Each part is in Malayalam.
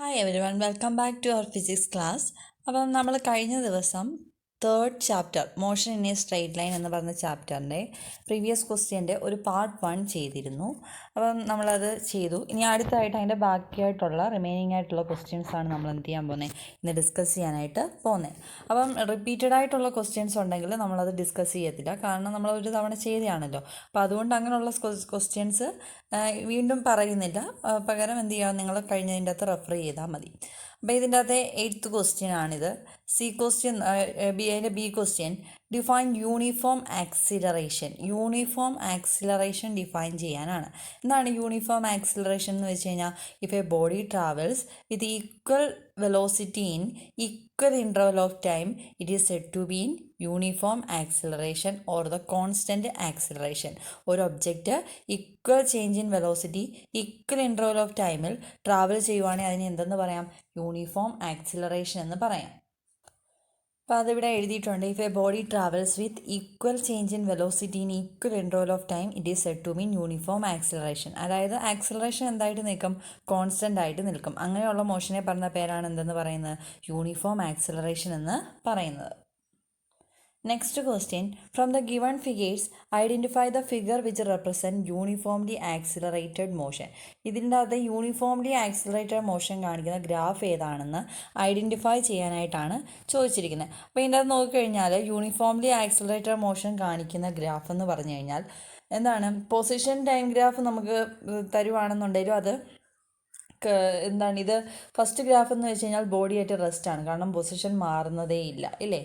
Hi everyone, welcome back to our physics class. അപ്പം നമ്മൾ കഴിഞ്ഞ ദിവസം third chapter motion in a straight line എന്ന് പറഞ്ഞ ചാപ്റ്ററിൻ്റെ പ്രീവിയസ് ക്വസ്റ്റ്യൻ്റെ ഒരു പാർട്ട് 1 ചെയ്തിരുന്നു. അപ്പം നമ്മളത് ചെയ്തു. ഇനി അടുത്തായിട്ട് അതിൻ്റെ ബാക്കിയായിട്ടുള്ള റിമൈനിങ് ആയിട്ടുള്ള ക്വസ്റ്റ്യൻസാണ് നമ്മൾ എന്ത് ചെയ്യാൻ പോകുന്നത്, ഇന്ന് ഡിസ്കസ് ചെയ്യാനായിട്ട് പോകുന്നത്. അപ്പം റിപ്പീറ്റഡ് ആയിട്ടുള്ള ക്വസ്റ്റ്യൻസ് ഉണ്ടെങ്കിൽ നമ്മളത് ഡിസ്കസ് ചെയ്യത്തില്ല, കാരണം നമ്മൾ ഒരു തവണ ചെയ്തതാണല്ലോ. അപ്പോൾ അതുകൊണ്ട് അങ്ങനെയുള്ള ക്വസ്റ്റ്യൻസ് വീണ്ടും പറയുന്നില്ല. പകരം എന്ത് ചെയ്യുക, നിങ്ങൾ കഴിഞ്ഞതിൻ്റെ അകത്ത് റെഫർ ചെയ്താൽ മതി. അപ്പോൾ ഇതിൻ്റെ അകത്തെ 8th ക്വസ്റ്റ്യൻ ആണിത്. സി ക്വസ്റ്റ്യൻ, അതിൻ്റെ B question, define uniform acceleration define ചെയ്യാനാണ്. എന്താണ് യൂണിഫോം ആക്സിലറേഷൻ എന്ന് വെച്ച് കഴിഞ്ഞാൽ, if a body travels with equal velocity in equal interval of time it is said to be in uniform acceleration or the constant acceleration. ഒരു object equal change in velocity equal interval of ടൈമിൽ ട്രാവൽ ചെയ്യുവാണെങ്കിൽ അതിന് എന്തെന്ന് പറയാം, യൂണിഫോം ആക്സിലറേഷൻ എന്ന് പറയാം. അപ്പോൾ അതിവിടെ എഴുതിയിട്ടുണ്ട്. If a body travels with equal change in velocity in equal interval of time it is said to mean uniform acceleration. അതായത് ആക്സിലറേഷൻ എന്തായിട്ട് നിൽക്കും, കോൺസ്റ്റൻ്റ് ആയിട്ട് നിൽക്കും. അങ്ങനെയുള്ള മോഷനെ പറഞ്ഞ പേരാണ് എന്തെന്ന് പറയുന്നത്, യൂണിഫോം ആക്സിലറേഷൻ എന്ന് പറയുന്നത്. Next question, from the given figures, identify the figure which represent uniformly accelerated motion. ഇതിൻ്റെ അകത്ത് യൂണിഫോംലി ആക്സിലറേറ്റഡ് മോഷൻ കാണിക്കുന്ന ഗ്രാഫ് ഏതാണെന്ന് ഐഡൻറ്റിഫൈ ചെയ്യാനായിട്ടാണ് ചോദിച്ചിരിക്കുന്നത്. അപ്പോൾ ഇതിൻ്റെ അകത്ത് നോക്കിക്കഴിഞ്ഞാൽ യൂണിഫോംലി ആക്സിലറേറ്റഡ് മോഷൻ കാണിക്കുന്ന ഗ്രാഫ് എന്ന് പറഞ്ഞു കഴിഞ്ഞാൽ എന്താണ്, പൊസിഷൻ ടൈം ഗ്രാഫ് നമുക്ക് തരുവാണെന്നുണ്ടെങ്കിലും അത് എന്താണ്, ഇത് ഫസ്റ്റ് ഗ്രാഫ് എന്ന് വെച്ച് കഴിഞ്ഞാൽ ബോഡി ആയിട്ട് റെസ്റ്റ് ആണ്, കാരണം പൊസിഷൻ മാറുന്നതേ ഇല്ല, ഇല്ലേ?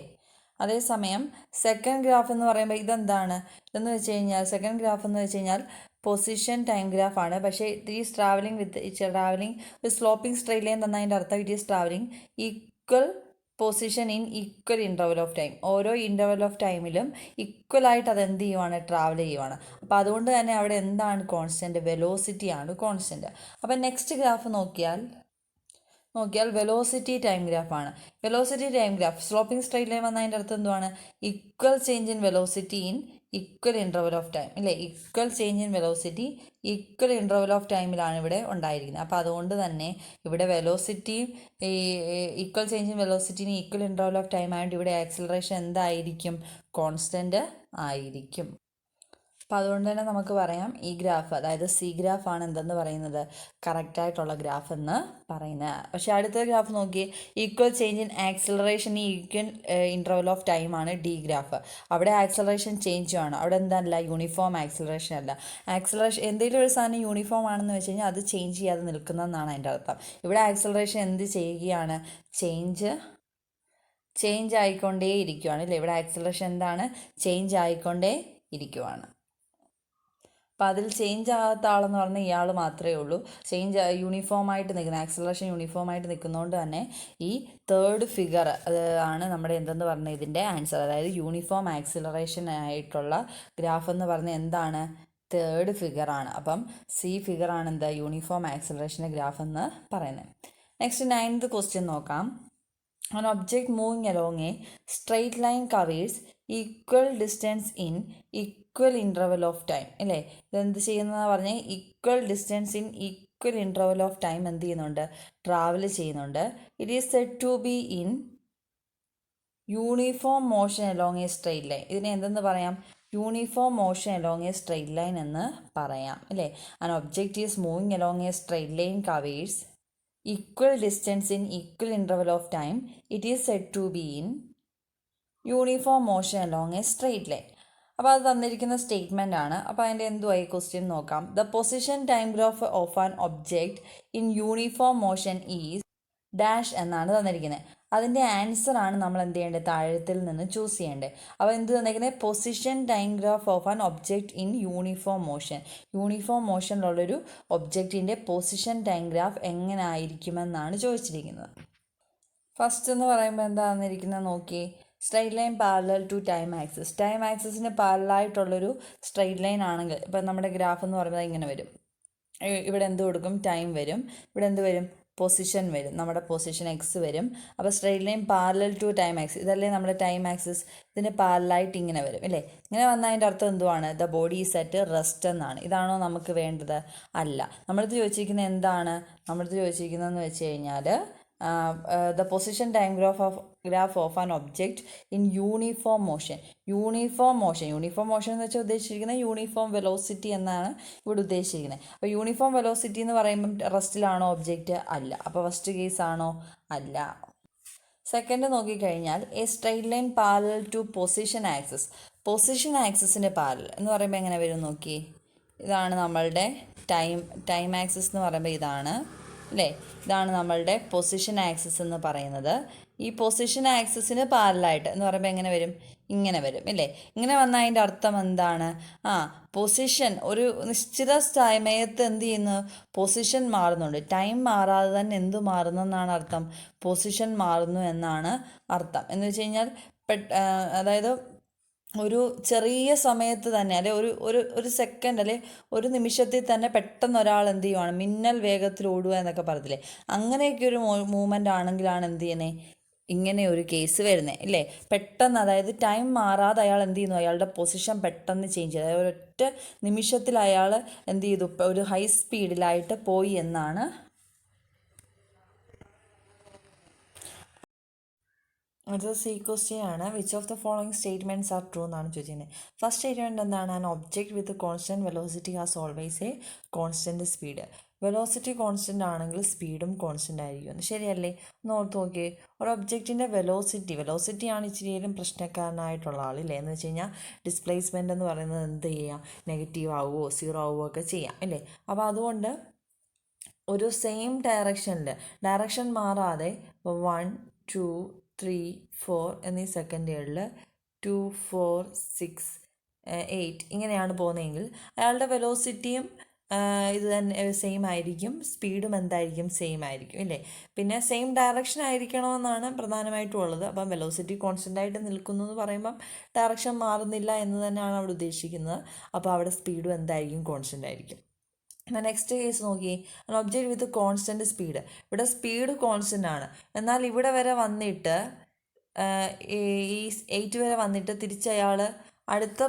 അതേസമയം സെക്കൻഡ് ഗ്രാഫ് എന്ന് പറയുമ്പോൾ ഇതെന്താണ്, ഇതെന്ന് വെച്ച് കഴിഞ്ഞാൽ സെക്കൻഡ് ഗ്രാഫ് എന്ന് വെച്ച് കഴിഞ്ഞാൽ പൊസിഷൻ ടൈം ഗ്രാഫാണ്. പക്ഷേ ഇറ്റ് ഈസ് ട്രാവലിംഗ് ഒരു സ്ലോപ്പിംഗ് സ്ട്രെയിറ്റ് ലൈൻ തന്നതിൻ്റെ അർത്ഥം it is travelling equal position in equal interval of time. ഓരോ ഇൻ്റർവൽ ഓഫ് ടൈമിലും ഈക്വലായിട്ട് അത് എന്ത് ചെയ്യുവാണ്, ട്രാവൽ ചെയ്യുവാണ്. അപ്പോൾ അതുകൊണ്ട് തന്നെ അവിടെ എന്താണ് കോൺസ്റ്റൻറ്റ്, വെലോസിറ്റിയാണ് കോൺസ്റ്റൻറ്റ്. അപ്പോൾ നെക്സ്റ്റ് ഗ്രാഫ് നോക്കിയാൽ വെലോസിറ്റി ടൈം ഗ്രാഫാണ്. Velocity time graph sloping straight line വന്നതിൻ്റെ അർത്ഥം എന്തുവാണ്, equal change in velocity in equal interval of time, ഇല്ലേ? Equal change in velocity equal interval of ടൈമിലാണ് ഇവിടെ ഉണ്ടായിരിക്കുന്നത്. അപ്പോൾ അതുകൊണ്ട് തന്നെ ഇവിടെ വെലോസിറ്റിയും ഈക്വൽ ചേഞ്ച് ഇൻ വെലോസിറ്റിന് ഈക്വൽ ഇൻ്റർവൽ ഓഫ് ടൈം ആയതുകൊണ്ട് ഇവിടെ ആക്സിലറേഷൻ എന്തായിരിക്കും, കോൺസ്റ്റൻറ്റ് ആയിരിക്കും. അപ്പോൾ അതുകൊണ്ട് തന്നെ നമുക്ക് പറയാം ഈ ഗ്രാഫ്, അതായത് സി ഗ്രാഫാണ് എന്തെന്ന് പറയുന്നത്, കറക്റ്റായിട്ടുള്ള ഗ്രാഫ് എന്ന് പറയുന്നത്. പക്ഷേ അടുത്ത ഗ്രാഫ് നോക്കി, ഈക്വൽ ചേഞ്ച് ഇൻ ആക്സിലറേഷൻ ഈ ഈക്വൽ ഇൻ്റർവൽ ഓഫ് ടൈം ആണ് ഡി ഗ്രാഫ്. അവിടെ ആക്സിലറേഷൻ ചേഞ്ച് ആണ്, അവിടെ എന്തല്ല, യൂണിഫോം ആക്സിലറേഷൻ അല്ല. ആക്സിലറേഷൻ എന്തെങ്കിലും ഒരു സാധനം യൂണിഫോം ആണെന്ന് വെച്ച് കഴിഞ്ഞാൽ അത് ചേഞ്ച് ചെയ്യാതെ നിൽക്കുന്നതെന്നാണ് അതിൻ്റെ അർത്ഥം. ഇവിടെ ആക്സിലറേഷൻ എന്ത് ചെയ്യുകയാണ്, ചേഞ്ച് ആയിക്കൊണ്ടേ ഇരിക്കുകയാണ്, ഇല്ലേ? ഇവിടെ ആക്സിലറേഷൻ എന്താണ്, ചേഞ്ച് ആയിക്കൊണ്ടേ ഇരിക്കുവാണ്. അപ്പോൾ അതിൽ ചേഞ്ച് ആകാത്ത ആളെന്ന് പറഞ്ഞാൽ ഇയാൾ മാത്രമേ ഉള്ളൂ. യൂണിഫോമായിട്ട് നിൽക്കുന്ന, ആക്സിലറേഷൻ യൂണിഫോമായിട്ട് നിൽക്കുന്നതുകൊണ്ട് തന്നെ ഈ തേർഡ് ഫിഗർ ആണ് നമ്മുടെ എന്തെന്ന് പറഞ്ഞാൽ ഇതിൻ്റെ ആൻസർ. അതായത് യൂണിഫോം ആക്സിലറേഷൻ ആയിട്ടുള്ള ഗ്രാഫ് എന്ന് പറഞ്ഞാൽ എന്താണ്, തേർഡ് ഫിഗറാണ്. അപ്പം സി ഫിഗറാണ് എന്താ, യൂണിഫോം ആക്സിലറേഷൻ്റെ ഗ്രാഫ് എന്ന് പറയുന്നത്. നെക്സ്റ്റ് 9th ക്വസ്റ്റ്യൻ നോക്കാം. An object moving along a straight line covers equal distance in equal interval of time, അല്ലേ? ഇതെന്ത് ചെയ്യുന്നതെന്ന് പറഞ്ഞാൽ equal distance in equal interval of time എന്ത് ചെയ്യുന്നുണ്ട്, ട്രാവൽ ചെയ്യുന്നുണ്ട്. It is said to be in uniform motion along a straight line. ഇതിനെ എന്തെന്ന് പറയാം, uniform motion along a straight line എന്ന് പറയാം, അല്ലേ? An object is moving along a straight line covers equal distance in equal interval of time it is said to be in uniform motion along a straight line. അപ്പോൾ അത് തന്നിരിക്കുന്ന സ്റ്റേറ്റ്മെൻ്റ് ആണ്. അപ്പോൾ അതിൻ്റെ എന്തുവായി ക്വസ്റ്റ്യൻ നോക്കാം. The position time graph of an object in uniform motion is dash എന്നാണ് തന്നിരിക്കുന്നത്. അതിൻ്റെ ആൻസറാണ് നമ്മൾ എന്ത് ചെയ്യേണ്ടത്, താഴത്തിൽ നിന്ന് ചൂസ് ചെയ്യേണ്ടത്. അപ്പോൾ എന്ത് തന്നിരിക്കുന്നത്, position time graph of an object in uniform motion. Uniform മോഷനിലുള്ളൊരു ഒബ്ജക്റ്റിൻ്റെ പൊസിഷൻ ടൈം ഗ്രാഫ് എങ്ങനെ ആയിരിക്കുമെന്നാണ് ചോദിച്ചിരിക്കുന്നത്. ഫസ്റ്റ് എന്ന് പറയുമ്പോൾ എന്താ തന്നിരിക്കുന്നത് നോക്കി, straight line parallel to time axis. Time ആക്സിസിന് പാരലായിട്ടുള്ളൊരു സ്ട്രെയിറ്റ് ലൈൻ ആണെങ്കിൽ ഇപ്പം നമ്മുടെ ഗ്രാഫ് എന്ന് പറയുന്നത് ഇങ്ങനെ വരും. ഇവിടെ എന്ത് കൊടുക്കും, ടൈം വരും. ഇവിടെ എന്ത് വരും, പൊസിഷൻ വരും, നമ്മുടെ പൊസിഷൻ എക്സ് വരും. അപ്പോൾ straight line parallel to time axis, ഇതല്ലേ നമ്മുടെ ടൈം ആക്സിസ്, ഇതിന് പാരലായിട്ട് ഇങ്ങനെ വരും അല്ലേ. ഇങ്ങനെ വന്നതിൻ്റെ അർത്ഥം എന്തുവാണ്? The body is at rest എന്നാണ്. ഇതാണോ നമുക്ക് വേണ്ടത്? അല്ല. നമ്മളടുത്ത് ചോദിച്ചിരിക്കുന്നത് എന്താണ്? നമ്മളടുത്ത് ചോദിച്ചിരിക്കുന്നതെന്ന് വെച്ച് കഴിഞ്ഞാൽ the position time graph of an object in uniform motion. Uniform motion എന്ന് വെച്ചാൽ ഉദ്ദേശിച്ചിരിക്കുന്നത് യൂണിഫോം വെലോസിറ്റി എന്നാണ് ഇവിടെ ഉദ്ദേശിച്ചിരിക്കുന്നത്. അപ്പോൾ യൂണിഫോം വെലോസിറ്റി എന്ന് പറയുമ്പം റെസ്റ്റിലാണോ ഒബ്ജക്റ്റ്? അല്ല. അപ്പോൾ ഫസ്റ്റ് കേസ് ആണോ? അല്ല. സെക്കൻഡ് നോക്കിക്കഴിഞ്ഞാൽ a straight line parallel to position ആക്സിസിന് പാരലൽ എന്ന് പറയുമ്പോൾ എങ്ങനെ വരും നോക്കി. ഇതാണ് നമ്മളുടെ ടൈം ആക്സിസ് എന്ന് പറയുമ്പോൾ ഇതാണ് അല്ലേ. ഇതാണ് നമ്മളുടെ പൊസിഷൻ ആക്സിസ് എന്ന് പറയുന്നത്. ഈ പൊസിഷൻ ആക്സിസിന് പാരലായിട്ട് എന്ന് പറയുമ്പോൾ എങ്ങനെ വരും? ഇങ്ങനെ വരും അല്ലേ. ഇങ്ങനെ വന്നാൽ അതിൻ്റെ അർത്ഥം എന്താണ്? പൊസിഷൻ ഒരു നിശ്ചിത സമയത്ത് എന്ത് ചെയ്യുന്നു? പൊസിഷൻ മാറുന്നുണ്ട്. ടൈം മാറാതെ തന്നെ എന്ത് മാറുന്നു എന്നാണ് അർത്ഥം? പൊസിഷൻ മാറുന്നു എന്നാണ് അർത്ഥം. എന്ന് വെച്ച് കഴിഞ്ഞാൽ അതായത് ഒരു ചെറിയ സമയത്ത് തന്നെ അല്ലെ ഒരു സെക്കൻഡ് അല്ലെ ഒരു നിമിഷത്തിൽ തന്നെ പെട്ടെന്ന് ഒരാൾ എന്ത് ചെയ്യുവാണ്? മിന്നൽ വേഗത്തിൽ ഓടുക എന്നൊക്കെ പറയത്തില്ലേ, അങ്ങനെയൊക്കെ ഒരു മൂവ്മെൻ്റ് ആണെങ്കിലാണ് എന്ത് ചെയ്യുന്നത്? ഇങ്ങനെ ഒരു കേസ് വരുന്നത് ഇല്ലേ. പെട്ടെന്ന്, അതായത് ടൈം മാറാതെ അയാൾ എന്ത് ചെയ്യുന്നു? അയാളുടെ പൊസിഷൻ പെട്ടെന്ന് ചേഞ്ച് ചെയ്തു. അതായത് ഒരൊറ്റ നിമിഷത്തിൽ അയാൾ എന്ത് ചെയ്തു? ഒരു ഹൈ സ്പീഡിലായിട്ട് പോയി എന്നാണ്. അടുത്ത സി ക്വസ്റ്റ്യൻ ആണ്. Which of the following statements are true എന്നാണ് ചോദിക്കുന്നത്. ഫസ്റ്റ് സ്റ്റേറ്റ്മെൻറ്റ് എന്താണ്? An object with constant velocity has always A constant speed. Velocity constant ആണെങ്കിൽ സ്പീഡും കോൺസ്റ്റൻ്റ് ആയിരിക്കും. ശരിയല്ലേ? ഒന്ന് ഓർത്ത് നോക്കിയേ. ഒരു ഒബ്ജക്റ്റിൻ്റെ വെലോസിറ്റിയാണ് ഇച്ചിരിയേലും പ്രശ്നക്കാരനായിട്ടുള്ള ആളില്ലേ. എന്ന് വെച്ച് കഴിഞ്ഞാൽ ഡിസ്പ്ലേസ്മെൻ്റ് എന്ന് പറയുന്നത് എന്ത് ചെയ്യാം? നെഗറ്റീവ് ആവുമോ സീറോ ആവുമോ ഒക്കെ ചെയ്യാം അല്ലേ. അപ്പോൾ അതുകൊണ്ട് ഒരു സെയിം ഡയറക്ഷൻ മാറാതെ 1 2 3 4 എന്നീ സെക്കൻഡുകളിൽ 2 4 6 8 ഇങ്ങനെയാണ് പോകുന്നതെങ്കിൽ അയാളുടെ വെലോസിറ്റിയും ഇത് തന്നെ സെയിം ആയിരിക്കും, സ്പീഡും എന്തായിരിക്കും? സെയിം ആയിരിക്കും ഇല്ലേ. പിന്നെ സെയിം ഡയറക്ഷൻ ആയിരിക്കണമെന്നാണ് പ്രധാനമായിട്ടും ഉള്ളത്. അപ്പം വെലോസിറ്റി കോൺസ്റ്റൻ്റ് ആയിട്ട് നിൽക്കുന്നു എന്ന് പറയുമ്പം ഡയറക്ഷൻ മാറുന്നില്ല എന്ന് തന്നെയാണ് അവിടെ ഉദ്ദേശിക്കുന്നത്. അപ്പോൾ അവിടെ സ്പീഡും എന്തായിരിക്കും? കോൺസ്റ്റൻ്റ് ആയിരിക്കും. എന്നാൽ നെക്സ്റ്റ് കേസ് നോക്കി. ഒബ്ജക്റ്റ് വിത്ത് കോൺസ്റ്റൻറ്റ് സ്പീഡ്. ഇവിടെ സ്പീഡ് കോൺസ്റ്റൻ്റ് ആണ്. എന്നാൽ ഇവിടെ വരെ വന്നിട്ട് ഈ 8 വരെ വന്നിട്ട് തിരിച്ചയാൾ അടുത്ത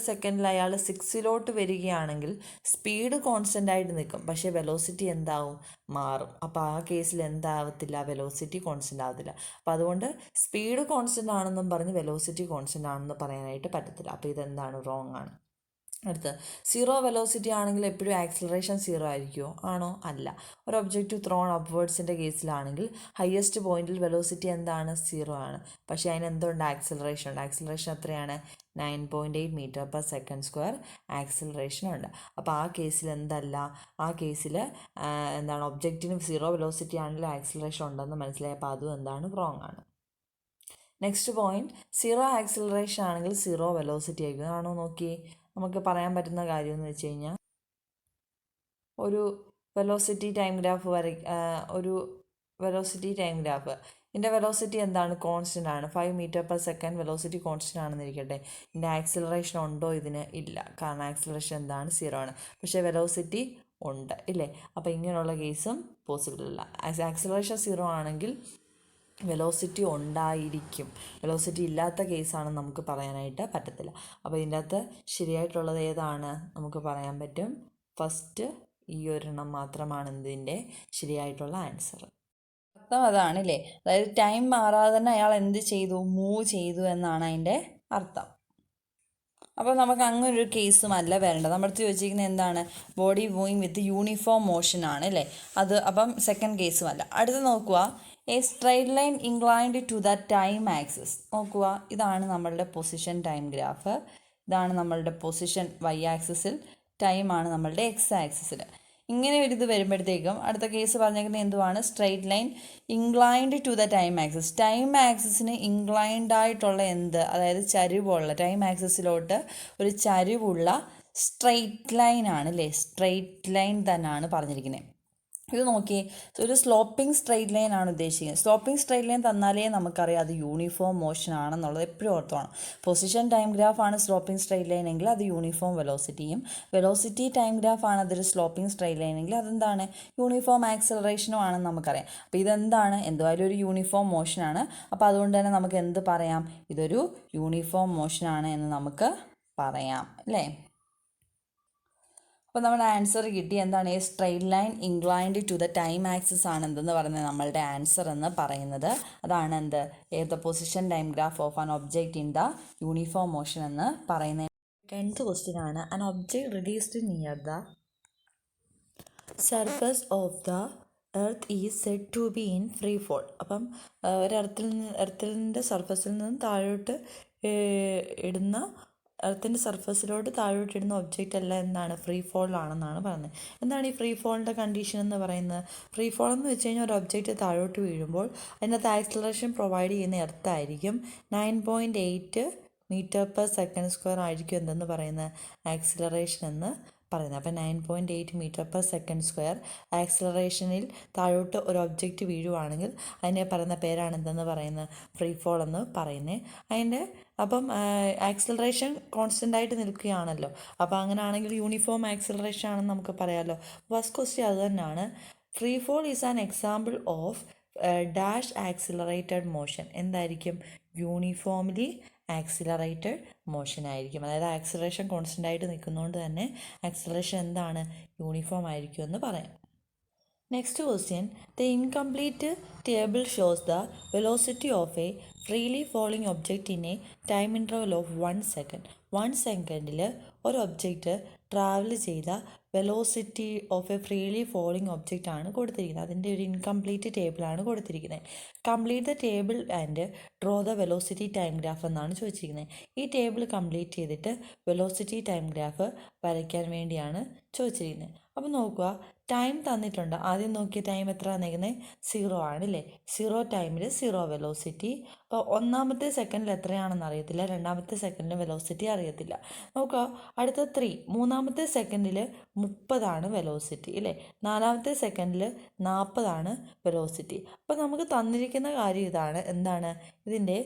സെക്കൻഡിൽ അയാൾ 6 വരികയാണെങ്കിൽ സ്പീഡ് കോൺസ്റ്റൻ്റ് ആയിട്ട് നിൽക്കും, പക്ഷേ വെലോസിറ്റി എന്താവും? മാറും. അപ്പോൾ ആ കേസിൽ എന്താവത്തില്ല? വെലോസിറ്റി കോൺസ്റ്റൻ്റ് ആവത്തില്ല. അപ്പോൾ അതുകൊണ്ട് സ്പീഡ് കോൺസ്റ്റൻ്റ് ആണെന്നും പറഞ്ഞ് വെലോസിറ്റി കോൺസ്റ്റൻ്റ് ആണെന്ന് പറയാനായിട്ട് പറ്റത്തില്ല. അപ്പോൾ ഇതെന്താണ്? റോങ് ആണ്. അടുത്ത് സീറോ വെലോസിറ്റി ആണെങ്കിൽ എപ്പോഴും ആക്സിലറേഷൻ സീറോ ആയിരിക്കുമോ? ആണോ? അല്ല. ഒരു ഒബ്ജക്റ്റ് ത്രോൺ അപ്വേർഡ്സിൻ്റെ കേസിലാണെങ്കിൽ ഹയസ്റ്റ് പോയിന്റിൽ വെലോസിറ്റി എന്താണ്? സീറോ ആണ്. പക്ഷേ അതിന് എന്തുണ്ട്? ആക്സിലറേഷൻ ഉണ്ട്. ആക്സിലറേഷൻ എത്രയാണ്? 9.8 m/s² ആക്സിലറേഷൻ ഉണ്ട്. അപ്പോൾ ആ കേസിൽ എന്തല്ല? ആ കേസിൽ എന്താണ്? ഒബ്ജക്റ്റിന് സീറോ വെലോസിറ്റി ആണെങ്കിലും ആക്സിലറേഷൻ ഉണ്ടെന്ന് മനസ്സിലായി. അപ്പോൾ അതും എന്താണ്? റോങ് ആണ്. നെക്സ്റ്റ് പോയിന്റ്, സീറോ ആക്സിലറേഷൻ ആണെങ്കിൽ സീറോ വെലോസിറ്റി ആയിരിക്കും. ആണോ? നോക്കി. നമുക്ക് പറയാൻ പറ്റുന്ന കാര്യം എന്ന് വെച്ച് കഴിഞ്ഞാൽ ഒരു വെലോസിറ്റി ടൈം ഗ്രാഫ് ഇതിൻ്റെ വെലോസിറ്റി എന്താണ്? കോൺസ്റ്റൻ്റ് ആണ്. 5 m/s വെലോസിറ്റി കോൺസ്റ്റൻ്റ് ആണെന്നിരിക്കട്ടെ. ഇതിൻ്റെ ആക്സിലറേഷൻ ഉണ്ടോ? ഇതിന് ഇല്ല. കാരണം ആക്സിലറേഷൻ എന്താണ്? സീറോ ആണ്. പക്ഷേ വെലോസിറ്റി ഉണ്ട് ഇല്ലേ. അപ്പോൾ ഇങ്ങനെയുള്ള കേസും പോസിബിൾ അല്ല. ആക്സിലറേഷൻ സീറോ ആണെങ്കിൽ വെലോസിറ്റി ഉണ്ടായിരിക്കും. വെലോസിറ്റി ഇല്ലാത്ത കേസാണെന്ന് നമുക്ക് പറയാനായിട്ട് പറ്റത്തില്ല. അപ്പോൾ ഇതിൻ്റെ അകത്ത് ശരിയായിട്ടുള്ളത് ഏതാണ്? നമുക്ക് പറയാൻ പറ്റും ഫസ്റ്റ് ഈ ഒരെണ്ണം മാത്രമാണ് ഇതിൻ്റെ ശരിയായിട്ടുള്ള ആൻസർ. അർത്ഥം അതാണല്ലേ. അതായത് ടൈം മാറാതെ തന്നെ അയാൾ എന്ത് ചെയ്തു? മൂവ് ചെയ്തു എന്നാണ് അതിൻ്റെ അർത്ഥം. അപ്പോൾ നമുക്ക് അങ്ങനെ ഒരു കേസും അല്ല വരേണ്ടത്. നമ്മുടെ അടുത്ത് ചോദിച്ചിരിക്കുന്നത് എന്താണ്? Body moving with uniform motion ആണ് അല്ലേ. അത് അപ്പം സെക്കൻഡ് കേസും അല്ല. അടുത്ത് നോക്കുക. A straight line inclined to the time axis. നോക്കുക, ഇതാണ് നമ്മളുടെ പൊസിഷൻ ടൈം ഗ്രാഫ്. ഇതാണ് നമ്മളുടെ പൊസിഷൻ വൈ ആക്സിസിൽ, ടൈമാണ് നമ്മളുടെ എക്സ് ആക്സിസിൽ. ഇങ്ങനെ ഒരു ഇത് വരുമ്പോഴത്തേക്കും അടുത്ത കേസ് പറഞ്ഞേക്കുന്നത് എന്തുവാണ്? Straight line inclined to the time axis. Time ആക്സിസിന് ഇൻക്ലൈൻഡ് ആയിട്ടുള്ള എന്ത്? അതായത് ചരിവുള്ള, ടൈം ആക്സിസിലോട്ട് ഒരു ചരിവുള്ള സ്ട്രൈറ്റ് ലൈൻ ആണ് അല്ലേ. സ്ട്രൈറ്റ് ലൈൻ തന്നെയാണ് പറഞ്ഞിരിക്കുന്നത്. ഇത് നോക്കിയേ, ഒരു സ്ലോപ്പിംഗ് സ്ട്രെയിറ്റ് ലൈൻ ആണ് ഉദ്ദേശിക്കുന്നത്. സ്ലോപ്പിംഗ് സ്ട്രെയിറ്റ് ലൈൻ തന്നാലേ നമുക്കറിയാം അത് യൂണിഫോം മോഷൻ ആണെന്നുള്ളത് എപ്പോഴും ഓർത്തോണം. പൊസിഷൻ ടൈം ഗ്രാഫ് ആണ് സ്ലോപ്പിംഗ് സ്ട്രെയിറ്റ് ലൈൻ എങ്കിൽ അത് യൂണിഫോം വെലോസിറ്റിയും, വെലോസിറ്റി ടൈം ഗ്രാഫ് ആണ് അതൊരു സ്ലോപ്പിംഗ് സ്ട്രെയിറ്റ് ലൈൻ എങ്കിൽ അതെന്താണ്, യൂണിഫോം ആക്സിലറേഷനും ആണെന്ന് നമുക്കറിയാം. അപ്പോൾ ഇതെന്താണ്, എന്തായാലും ഒരു യൂണിഫോം മോഷനാണ്. അപ്പോൾ അതുകൊണ്ട് തന്നെ നമുക്ക് എന്ത് പറയാം, ഇതൊരു യൂണിഫോം മോഷനാണ് എന്ന് നമുക്ക് പറയാം അല്ലേ. അപ്പോൾ നമ്മുടെ ആൻസർ കിട്ടി. എന്താണ്, a straight line inclined to the time axis ആണ് എന്തെന്ന് പറയുന്നത് നമ്മളുടെ ആൻസർ എന്ന് പറയുന്നത്. അതാണ് എന്ത്, the position time graph of an object in the uniform motion എന്ന് പറയുന്നത്. 10th ക്വസ്റ്റ്യൻ ആണ്, an object released near the surface of the earth is said to be in free fall. അപ്പം ഒരു എർത്തിൻ്റെ സർഫസിൽ നിന്നും താഴോട്ട് ഇടുന്ന, എർത്തിൻ്റെ സർഫസിലോട്ട് താഴോട്ടിടുന്ന ഒബ്ജക്റ്റ് അല്ല എന്താണ്, ഫ്രീ ഫോളിലാണെന്നാണ് പറയുന്നത്. എന്താണ് ഈ ഫ്രീ ഫോളിൻ്റെ കണ്ടീഷൻ എന്ന് പറയുന്നത്? ഫ്രീ ഫോൾ എന്ന് വെച്ച് കഴിഞ്ഞാൽ ഒരു ഒബ്ജക്റ്റ് താഴോട്ട് വീഴുമ്പോൾ അതിനകത്ത് ആക്സിലറേഷൻ പ്രൊവൈഡ് ചെയ്യുന്ന എർത്തായിരിക്കും. 9.8 മീറ്റർ/സെക്കൻഡ് സ്ക്വയർ ആയിരിക്കും എന്തെന്ന് പറയുന്നത്, ആക്സിലറേഷൻ എന്ന് പറയുന്നത്. അപ്പോൾ 9.8 മീറ്റർ/സെക്കൻഡ് സ്ക്വയർ ആക്സിലറേഷനിൽ താഴോട്ട് ഒരു ഒബ്ജക്റ്റ് വീഴുവാണെങ്കിൽ അതിനെ പറയുന്ന പേരാണ് എന്തെന്ന് പറയുന്നത്, ഫ്രീ ഫോൾ എന്ന് പറയുന്നത്. അതിൻ്റെ അപ്പം ആക്സിലറേഷൻ കോൺസ്റ്റൻ്റ് ആയിട്ട് നിൽക്കുകയാണല്ലോ. അപ്പോൾ അങ്ങനെയാണെങ്കിൽ യൂണിഫോം ആക്സിലറേഷൻ ആണെന്ന് നമുക്ക് പറയാമല്ലോ. ഫസ്റ്റ് ക്വസ്റ്റ്യൻ അത് തന്നെയാണ്. Free fall is an example of dash accelerated motion. എന്തായിരിക്കും, യൂണിഫോംലി ആക്സിലറേറ്റഡ് മോഷൻ ആയിരിക്കും. അതായത് ആക്സിലറേഷൻ കോൺസ്റ്റൻ്റ് ആയിട്ട് നിൽക്കുന്നതുകൊണ്ട് തന്നെ ആക്സിലറേഷൻ എന്താണ്, യൂണിഫോം ആയിരിക്കും എന്ന് പറയാം. Next question, the incomplete table shows the velocity of a freely falling object in a time interval of 1 second. 1 സെക്കൻഡിൽ ഒരു ഒബ്ജക്റ്റ് ട്രാവൽ ചെയ്ത velocity of A freely falling object ആണ് കൊടുത്തിരിക്കുന്നത്. അതിൻ്റെ ഒരു ഇൻകംപ്ലീറ്റ് ടേബിളാണ് കൊടുത്തിരിക്കുന്നത്. Complete the table and draw the velocity time graph എന്നാണ് ചോദിച്ചിരിക്കുന്നത്. ഈ ടേബിൾ കംപ്ലീറ്റ് ചെയ്തിട്ട് വെലോസിറ്റി ടൈം ഗ്രാഫ് വരയ്ക്കാൻ വേണ്ടിയാണ് ചോദിച്ചിരിക്കുന്നത്. അപ്പോൾ നോക്കുക, ടൈം തന്നിട്ടുണ്ട്. ആദ്യം നോക്കിയ ടൈം എത്ര തന്നിരിക്കുന്നത്, 0 ആണല്ലേ. 0 ടൈമിൽ 0 വെലോസിറ്റി. അപ്പോൾ ഒന്നാമത്തെ സെക്കൻഡിൽ എത്രയാണെന്ന് അറിയത്തില്ല, രണ്ടാമത്തെ സെക്കൻഡിൽ വെലോസിറ്റി അറിയത്തില്ല. നോക്കുക, അടുത്ത 3, മൂന്നാമത്തെ സെക്കൻഡിൽ 30 വെലോസിറ്റി അല്ലേ. നാലാമത്തെ സെക്കൻഡിൽ 40 വെലോസിറ്റി. അപ്പോൾ നമുക്ക് തന്നിരിക്കുന്ന കാര്യം ഇതാണ്, എന്താണ് ഇതിൻ്റെ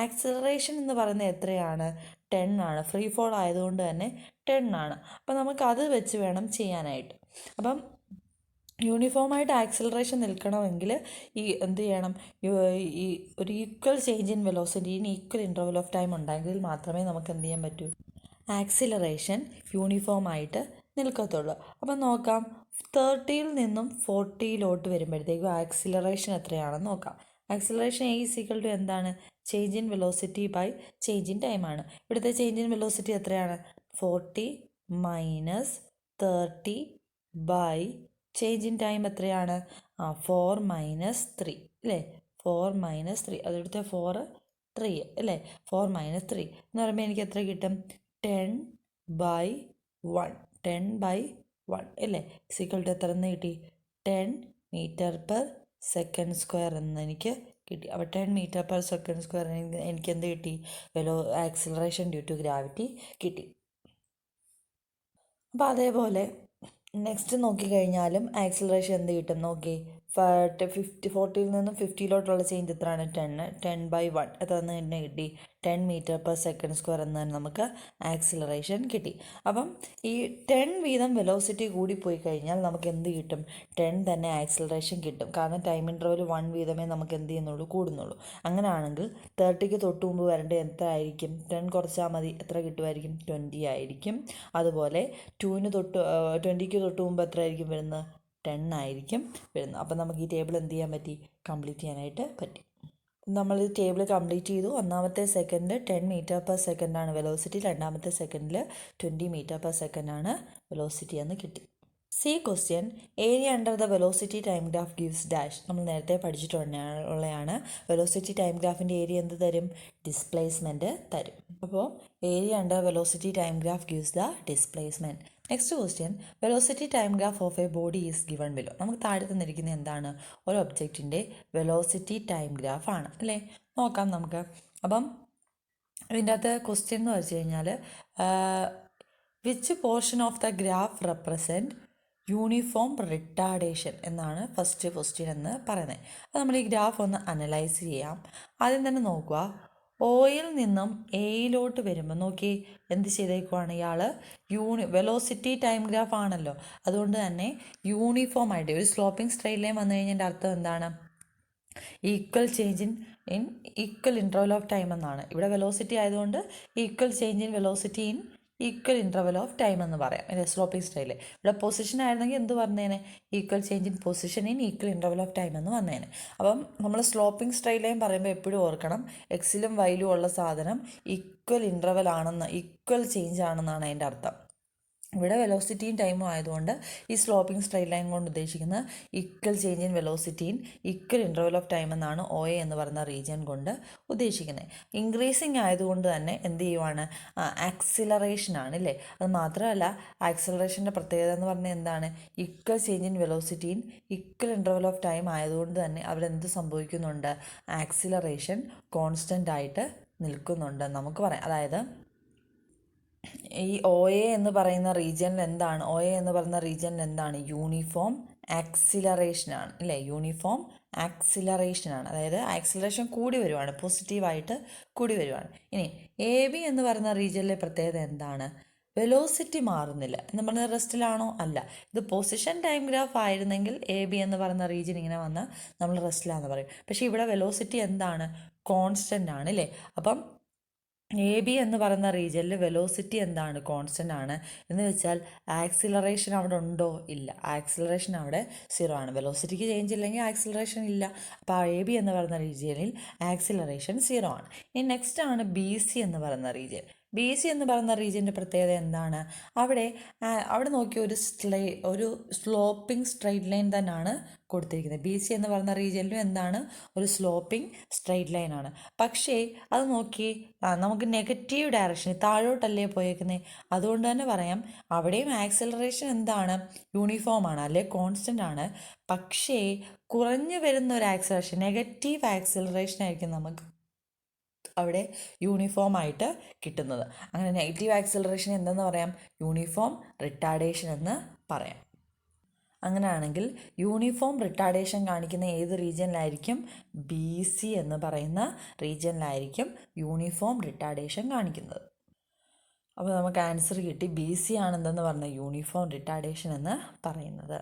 ആക്സിലറേഷൻ എന്ന് പറയുന്നത് എത്രയാണ്, 10 ഫ്രീ ഫോൾ ആയതുകൊണ്ട് തന്നെ 10 അപ്പോൾ നമുക്കത് വെച്ച് വേണം ചെയ്യാനായിട്ട്. അപ്പം യൂണിഫോമായിട്ട് ആക്സിലറേഷൻ നിൽക്കണമെങ്കിൽ ഈ എന്ത് ചെയ്യണം, ഈ ഒരു ഈക്വൽ ചേഞ്ച് ഇൻ വെലോസിറ്റിന് ഈക്വൽ ഇൻ്റർവൽ ഓഫ് ടൈം ഉണ്ടെങ്കിൽ മാത്രമേ നമുക്ക് എന്ത് ചെയ്യാൻ പറ്റൂ, ആക്സിലറേഷൻ യൂണിഫോമായിട്ട് നിൽക്കത്തുള്ളൂ. അപ്പം നോക്കാം, 30 നിന്നും 40 വരുമ്പോഴത്തേക്കും ആക്സിലറേഷൻ എത്രയാണെന്ന് നോക്കാം. ആക്സിലറേഷൻ A = എന്താണ്, change in velocity by change in ടൈമാണ്. ഇവിടുത്തെ ചേഞ്ച് ഇൻ വെലോസിറ്റി എത്രയാണ്, 40 - 30 ബൈ ചേഞ്ച് ഇൻ ടൈം എത്രയാണ്, 4 - 3 അല്ലേ. 4 - 3, അതെടുത്ത് 4 3 അല്ലേ. 4 - 3 എന്ന് പറയുമ്പോൾ എനിക്ക് എത്ര കിട്ടും, 10/1. 10/1 അല്ലേ. = എത്ര എന്ന് കിട്ടി, 10 മീറ്റർ/സെക്കൻഡ് സ്ക്വയർ എന്ന് എനിക്ക് കിട്ടി. അപ്പോൾ 10 മീറ്റർ/സെക്കൻഡ് സ്ക്വയർ എനിക്ക് എന്ത് കിട്ടി, ആക്സിലറേഷൻ ഡ്യൂ ടു ഗ്രാവിറ്റി കിട്ടി. അപ്പോൾ അതേപോലെ നെക്സ്റ്റ് നോക്കിക്കഴിഞ്ഞാലും ആക്സിലറേഷൻ എന്ത് കിട്ടും നോക്കി, 40 നിന്നും 50 ചേഞ്ച് എത്രയാണ്, 10/1 എത്ര തന്നെ കിട്ടി, 10 മീറ്റർ/സെക്കൻഡ് സ്ക്വയർ എന്ന് തന്നെ നമുക്ക് ആക്സിലറേഷൻ കിട്ടി. അപ്പം ഈ 10 വീതം വെലോസിറ്റി കൂടിപ്പോയി കഴിഞ്ഞാൽ നമുക്ക് എന്ത് കിട്ടും, 10 തന്നെ ആക്സിലറേഷൻ കിട്ടും. കാരണം ടൈം ഇൻ്റർവൽ 1 വീതമേ നമുക്ക് എന്ത് ചെയ്യുന്നുള്ളൂ, കൂടുന്നുള്ളൂ. അങ്ങനെയാണെങ്കിൽ 30ക്ക് തൊട്ട് മുമ്പ് വരേണ്ടത് എത്ര ആയിരിക്കും, 10 കുറച്ചാൽ മതി, എത്ര കിട്ടുമായിരിക്കും, 20 ആയിരിക്കും. അതുപോലെ 20ക്ക് തൊട്ട് മുമ്പ് എത്ര ആയിരിക്കും വരുന്നത്, 10 ആയിരിക്കും വരുന്നത്. അപ്പം നമുക്ക് ഈ ടേബിൾ എന്ത് ചെയ്യാൻ പറ്റി, കംപ്ലീറ്റ് ചെയ്യാനായിട്ട് പറ്റി. നമ്മൾ ഈ ടേബിൾ കംപ്ലീറ്റ് ചെയ്തു. ഒന്നാമത്തെ സെക്കൻഡ് 10 മീറ്റർ/സെക്കൻഡാണ് വെലോസിറ്റി, രണ്ടാമത്തെ സെക്കൻഡിൽ 20 മീറ്റർ/സെക്കൻഡാണ് വെലോസിറ്റി എന്ന് കിട്ടി. C question, area under the velocity time graph gives dash. നമ്മൾ നേരത്തെ പഠിച്ചിട്ടുള്ളതാണ്. വെലോസിറ്റി ടൈം ഗ്രാഫിൻ്റെ ഏരിയ എന്ത് തരും, ഡിസ്പ്ലേസ്മെൻറ്റ് തരും. അപ്പോൾ area under velocity time graph gives the displacement. Next question, velocity time graph of a body is given below. നമുക്ക് താഴെ തന്നിരിക്കുന്നത് എന്താണ്, ഒരു ഒബ്ജക്റ്റിൻ്റെ വെലോസിറ്റി ടൈം ഗ്രാഫ് ആണ് അല്ലേ. നോക്കാം നമുക്ക്. അപ്പം ഇതിൻ്റെ അകത്ത് ക്വസ്റ്റ്യൻ എന്ന് വെച്ച് കഴിഞ്ഞാൽ, which portion of the graph represent uniform retardation എന്നാണ് ഫസ്റ്റ് ക്വസ്റ്റ്യൻ എന്ന് പറയുന്നത്. അപ്പോൾ നമ്മൾ ഈ ഗ്രാഫ് ഒന്ന് അനലൈസ് ചെയ്യാം. ആദ്യം തന്നെ നോക്കുക, ഓയിൽ നിന്നും എയിലോട്ട് വരുമ്പോൾ നോക്കി എന്ത് ചെയ്തേക്കുവാണ് ഇയാൾ വെലോസിറ്റി ടൈം ഗ്രാഫ് ആണല്ലോ, അതുകൊണ്ട് തന്നെ യൂണിഫോം ആയിട്ട് ഒരു സ്ലോപ്പിംഗ് സ്ട്രെയിറ്റ് ലൈൻ വന്നു കഴിഞ്ഞതിൻ്റെ അർത്ഥം എന്താണ്? Equal change in equal interval of time എന്നാണ്. ഇവിടെ വെലോസിറ്റി ആയതുകൊണ്ട് equal change in velocity in equal interval of time എന്ന് പറയാം. അല്ലെ, സ്ലോപ്പിംഗ് സ്ട്രെയിറ്റ്. ഇവിടെ പൊസിഷൻ ആയിരുന്നെങ്കിൽ എന്ത് പറഞ്ഞേനെ? Equal change in position in equal interval of time എന്ന് വന്നേനെ. അപ്പം നമ്മൾ സ്ലോപ്പിംഗ് സ്ട്രെയിറ്റ് ലൈൻ പറയുമ്പോൾ എപ്പോഴും ഓർക്കണം, എക്സിലും വൈയിലും ഉള്ള സാധനം ഈക്വൽ ഇൻ്റർവൽ ആണെന്ന്, ഈക്വൽ ചേഞ്ച് ആണെന്നാണ് അതിൻ്റെ അർത്ഥം. ഇവിടെ വെലോസിറ്റിയും ടൈമും ആയതുകൊണ്ട് ഈ സ്ലോപ്പിംഗ് സ്ട്രെയിറ്റ് ലൈൻ കൊണ്ട് ഉദ്ദേശിക്കുന്നത് ഈക്വൽ ചേഞ്ച് ഇൻ വെലോസിറ്റിയും ഈക്വൽ ഇൻ്റർവൽ ഓഫ് ടൈം എന്നാണ് OA എന്ന് പറയുന്ന റീജിയൻ കൊണ്ട് ഉദ്ദേശിക്കുന്നത്. ഇൻക്രീസിങ് ആയതുകൊണ്ട് തന്നെ എന്ത് ചെയ്യുവാണ്? ആക്സിലറേഷൻ ആണ്, ഇല്ലേ? അത് മാത്രമല്ല, ആക്സിലറേഷൻ്റെ പ്രത്യേകത എന്ന് പറഞ്ഞാൽ എന്താണ്? ഈക്വൽ ചേഞ്ച് ഇൻ വെലോസിറ്റിയും ഈക്വൽ ഇൻ്റർവൽ ഓഫ് ടൈം ആയതുകൊണ്ട് തന്നെ അവിടെ എന്ത് സംഭവിക്കുന്നുണ്ട്? ആക്സിലറേഷൻ കോൺസ്റ്റൻ്റ് ആയിട്ട് നിൽക്കുന്നുണ്ട് നമുക്ക് പറയാം. അതായത് ഈ OA എന്ന് പറയുന്ന റീജിയനിൽ എന്താണ്? OA എന്ന് പറയുന്ന റീജിയനിൽ എന്താണ്? യൂണിഫോം ആക്സിലറേഷനാണ്, അല്ലേ? യൂണിഫോം ആക്സിലറേഷനാണ്, അതായത് ആക്സിലറേഷൻ കൂടി വരുവാണ്, പോസിറ്റീവായിട്ട് കൂടി വരുവാണ്. ഇനി AB എന്ന് പറയുന്ന റീജിയനിലെ പ്രത്യേകത എന്താണ്? വെലോസിറ്റി മാറുന്നില്ല എന്ന് പറഞ്ഞാൽ റെസ്റ്റിലാണോ? അല്ല. ഇത് പൊസിഷൻ ടൈം ഗ്രാഫ് ആയിരുന്നെങ്കിൽ AB എന്ന് പറയുന്ന റീജിയൻ ഇങ്ങനെ വന്നാൽ നമ്മൾ റെസ്റ്റിലാണെന്ന് പറയും. പക്ഷേ ഇവിടെ വെലോസിറ്റി എന്താണ്? കോൺസ്റ്റൻ്റ് ആണ്, അല്ലേ? അപ്പം AB എന്ന് പറയുന്ന റീജിയനിൽ വെലോസിറ്റി എന്താണ്? കോൺസ്റ്റൻ്റ് ആണ്. എന്ന് വെച്ചാൽ ആക്സിലറേഷൻ അവിടെ ഉണ്ടോ? ഇല്ല. ആക്സിലറേഷൻ അവിടെ 0 ആണ്. വെലോസിറ്റിക്ക് ചേഞ്ച് ഇല്ലെങ്കിൽ ആക്സിലറേഷൻ ഇല്ല. അപ്പോൾ AB എന്ന് പറയുന്ന റീജിയനിൽ ആക്സിലറേഷൻ 0 ആണ്. ഇനി നെക്സ്റ്റ് ആണ് BC എന്ന് പറയുന്ന റീജിയൻ. BC എന്ന് പറയുന്ന റീജിയൻ്റെ പ്രത്യേകത എന്താണ്? അവിടെ നോക്കിയ ഒരു സ്ലോപ്പിംഗ് സ്ട്രെയിറ്റ് ലൈൻ തന്നെയാണ് കൊടുത്തിരിക്കുന്നത്. BC എന്ന് പറയുന്ന റീജിയനിലും എന്താണ്? ഒരു സ്ലോപ്പിംഗ് സ്ട്രെയിറ്റ് ലൈൻ ആണ്. പക്ഷേ അത് നോക്കി നമുക്ക് നെഗറ്റീവ് ഡയറക്ഷനിൽ താഴോട്ടല്ലേ പോയേക്കുന്നത്, അതുകൊണ്ട് തന്നെ പറയാം അവിടെയും ആക്സിലറേഷൻ എന്താണ്? യൂണിഫോം ആണ്, അല്ലെ കോൺസ്റ്റൻ്റ് ആണ്. പക്ഷേ കുറഞ്ഞു വരുന്ന ഒരു ആക്സിലറേഷൻ, നെഗറ്റീവ് ആക്സിലറേഷൻ ആയിരിക്കും നമുക്ക് അവിടെ യൂണിഫോം ആയിട്ട് കിട്ടുന്നത്. അങ്ങനെ നെഗറ്റീവ് ആക്സിലറേഷൻ എന്തെന്ന് പറയാം? യൂണിഫോം റിട്ടാർഡേഷൻ എന്ന് പറയാം. അങ്ങനെയാണെങ്കിൽ യൂണിഫോം റിട്ടാർഡേഷൻ കാണിക്കുന്ന ഏത് റീജിയനിലായിരിക്കും? BC എന്ന് പറയുന്ന റീജിയനിലായിരിക്കും യൂണിഫോം റിട്ടാർഡേഷൻ കാണിക്കുന്നത്. അപ്പോൾ നമുക്ക് ആൻസർ കിട്ടി. BC ആണെന്തെന്ന് പറഞ്ഞ യൂണിഫോം റിട്ടാർഡേഷൻ എന്ന് പറയുന്നത്.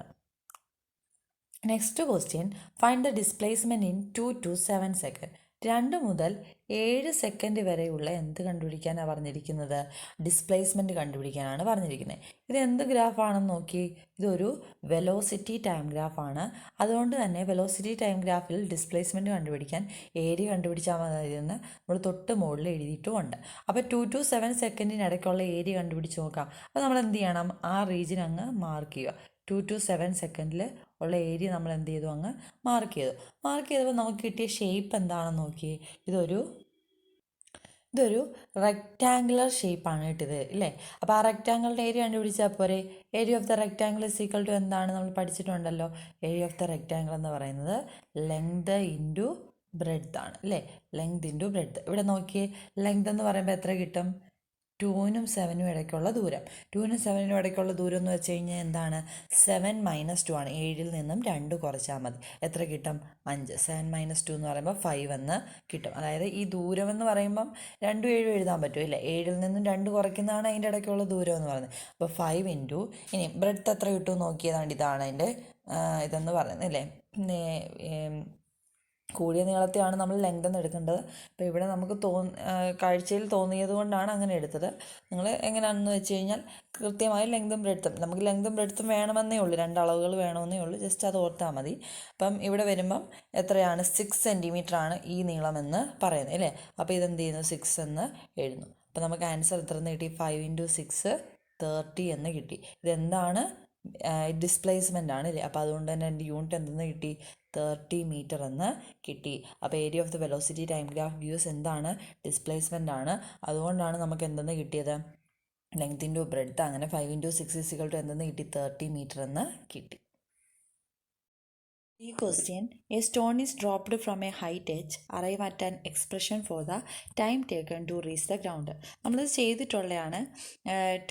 Next question, find the displacement in 2 to 7 second. 2 മുതൽ 7 സെക്കൻഡ് വരെയുള്ള എന്ത് കണ്ടുപിടിക്കാനാണ് പറഞ്ഞിരിക്കുന്നത്? ഡിസ്പ്ലേസ്മെൻറ്റ് കണ്ടുപിടിക്കാനാണ് പറഞ്ഞിരിക്കുന്നത്. ഇത് എന്ത് ഗ്രാഫാണെന്ന് നോക്കി, ഇതൊരു വെലോസിറ്റി ടൈം ഗ്രാഫാണ്. അതുകൊണ്ട് തന്നെ വെലോസിറ്റി ടൈം ഗ്രാഫിൽ ഡിസ്പ്ലേസ്മെൻറ്റ് കണ്ടുപിടിക്കാൻ ഏരിയ കണ്ടുപിടിച്ചാൽ മതിയെന്ന് നമ്മൾ തൊട്ട് മുകളിൽ എഴുതിയിട്ടുമുണ്ട്. അപ്പോൾ 2 to 7 സെക്കൻഡിനിടയ്ക്കുള്ള ഏരിയ കണ്ടുപിടിച്ച് നോക്കാം. അപ്പോൾ നമ്മൾ എന്ത് ചെയ്യണം? ആ റീജിയൻ അങ്ങ് മാർക്ക് ചെയ്യുക. 2 to 7 സെക്കൻഡിൽ ഉള്ള ഏരിയ നമ്മൾ എന്ത് ചെയ്തു? അങ്ങ് മാർക്ക് ചെയ്തപ്പോൾ നമുക്ക് കിട്ടിയ ഷേപ്പ് എന്താണെന്ന് നോക്കി. ഇതൊരു റെക്റ്റാങ്കുലർ ഷേപ്പാണ് കിട്ടിയത്, ഇല്ലേ? അപ്പോൾ ആ റെക്റ്റാങ്കിളിൻ്റെ ഏരിയ കണ്ടുപിടിച്ചാൽ പോരെ. Area of the rectangle is equal to എന്താണ്? നമ്മൾ പഠിച്ചിട്ടുണ്ടല്ലോ. ഏരിയ ഓഫ് ദ റെക്റ്റാങ്കിൾ എന്ന് പറയുന്നത് ലെങ്ത് ഇൻറ്റു ബ്രെഡ്ത്ത് ആണ്, അല്ലേ? Length into breadth. ഇവിടെ നോക്കിയേ, ലെങ്ത് എന്ന് പറയുമ്പോൾ എത്ര കിട്ടും? 2നും 7നും ഇടയ്ക്കുള്ള ദൂരം. 2നും 7നും ഇടയ്ക്കുള്ള ദൂരം എന്ന് വെച്ച് കഴിഞ്ഞാൽ എന്താണ്? 7 - 2 ആണ്. 7ൽ നിന്നും 2 കുറച്ചാൽ മതി. എത്ര കിട്ടും? 5. 7 - 2 എന്ന് പറയുമ്പോൾ 5 എന്ന് കിട്ടും. അതായത് ഈ ദൂരം എന്ന് പറയുമ്പം 2 7 എഴുതാൻ പറ്റും, ഇല്ലേ? 7ൽ നിന്നും 2 കുറയ്ക്കുന്നതാണ് അതിൻ്റെ ഇടയ്ക്കുള്ള ദൂരം എന്ന് പറയുന്നത്. അപ്പോൾ 5 ഇൻറ്റു, ഇനി ബ്രെഡ്ത്ത് എത്ര കിട്ടും നോക്കിയതാണ്. ഇതാണ് അതിൻ്റെ ഇതെന്ന് പറയുന്നത്, ഇല്ലേ? കൂടിയ നീളത്തെയാണ് നമ്മൾ ലെങ്ത് എന്ന് എടുക്കേണ്ടത്. അപ്പോൾ ഇവിടെ നമുക്ക് കാഴ്ചയിൽ തോന്നിയത് കൊണ്ടാണ് അങ്ങനെ എടുത്തത്. നിങ്ങൾ എങ്ങനെയാണെന്ന് വെച്ച് കഴിഞ്ഞാൽ കൃത്യമായി ലെങ്തും ബ്രെഡ്ത്തും, നമുക്ക് ലെങ്തും ബ്രെഡ്ത്തും വേണമെന്നേ ഉള്ളൂ, 2 അളവുകൾ വേണമെന്നേ ഉള്ളൂ. ജസ്റ്റ് അത് ഓർത്താൽ മതി. അപ്പം ഇവിടെ വരുമ്പം എത്രയാണ്? 6 സെൻറ്റിമീറ്റർ ആണ് ഈ നീളമെന്ന് പറയുന്നത്, അല്ലേ? അപ്പോൾ ഇതെന്ത് ചെയ്യുന്നു? 6 എന്ന് എഴുതുന്നു. അപ്പോൾ നമുക്ക് ആൻസർ എത്ര എന്ന് കിട്ടി? 5 × 6 30 എന്ന് കിട്ടി. ഇതെന്താണ്? ഡിസ്പ്ലേസ്മെൻ്റ് ആണ്, അല്ലേ? അപ്പോൾ അതുകൊണ്ട് തന്നെ എൻ്റെ യൂണിറ്റ് എന്തെന്ന് കിട്ടി? 30 മീറ്റർ എന്ന് കിട്ടി. അപ്പോൾ area of the velocity time graph views എന്താണ്? ഡിസ്പ്ലേസ്മെൻ്റ് ആണ്. അതുകൊണ്ടാണ് നമുക്ക് എന്തെന്ന് കിട്ടിയത്? Length into breadth. അങ്ങനെ 5 × 6 എന്തെന്ന് കിട്ടി? 30 മീറ്റർ എന്ന് കിട്ടി. ഈ question a stone is dropped from a height h arrive at an expression for the time taken to reach the ground. നമ്മളിത് ചെയ്തിട്ടുള്ളതാണ്.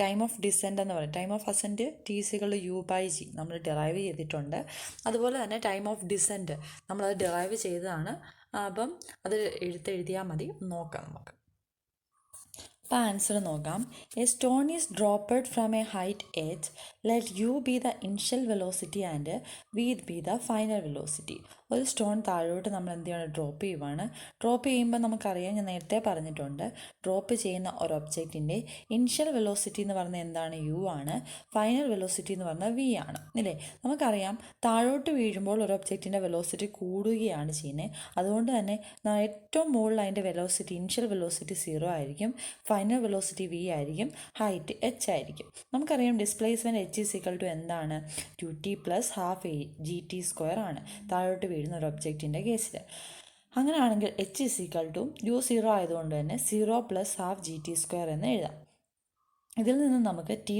ടൈം ഓഫ് ഡിസെൻഡ് എന്ന് പറയും. ടൈം ഓഫ് അസെൻറ്റ് T=U/G നമ്മൾ ഡിറൈവ് ചെയ്തിട്ടുണ്ട്. അതുപോലെ തന്നെ ടൈം ഓഫ് ഡിസെൻഡ് നമ്മളത് ഡിറൈവ് ചെയ്തതാണ്. അപ്പം അത് എഴുതിയാൽ മതി. നോക്കാം നമുക്ക്. അപ്പോൾ ആൻസർ നോക്കാം. A stone is dropped from a height H let you B the initial velocity and we B the final velocity. ഒരു സ്റ്റോൺ താഴോട്ട് നമ്മൾ എന്ത് ചെയ്യണം, ഡ്രോപ്പ് ചെയ്യുവാണ്. ഡ്രോപ്പ് ചെയ്യുമ്പോൾ നമുക്കറിയാം, ഞാൻ നേരത്തെ പറഞ്ഞിട്ടുണ്ട്, ഡ്രോപ്പ് ചെയ്യുന്ന ഒരു ഒബ്ജക്റ്റിൻ്റെ ഇനിഷ്യൽ വെലോസിറ്റി എന്ന് പറഞ്ഞാൽ എന്താണ്, യു ആണ്. ഫൈനൽ വെലോസിറ്റി എന്ന് പറഞ്ഞാൽ വി ആണ്, ഇല്ലേ? നമുക്കറിയാം താഴോട്ട് വീഴുമ്പോൾ ഒരു ഒബ്ജക്റ്റിൻ്റെ വെലോസിറ്റി കൂടുകയാണ് ചെയ്യുന്നത്. അതുകൊണ്ട് തന്നെ ഏറ്റവും മുകളിൽ അതിൻ്റെ വെലോസിറ്റി, ഇനിഷ്യൽ വെലോസിറ്റി 0 ആയിരിക്കും, ഫൈനൽ വെലോസിറ്റി വി ആയിരിക്കും, ഹൈറ്റ് എച്ച് ആയിരിക്കും. നമുക്കറിയാം ഡിസ്പ്ലേസ്മെൻറ്റ് H എന്താണ്, 2t + ½ gt² ആണ് താഴോട്ട് വീഴുന്ന ഒരു ഒബ്ജക്റ്റിൻ്റെ കേസിൽ. അങ്ങനെയാണെങ്കിൽ H=U0 ആയതുകൊണ്ട് തന്നെ 0 + ½ gt² എന്ന് എഴുതാം. ഇതിൽ നിന്ന് നമുക്ക് T²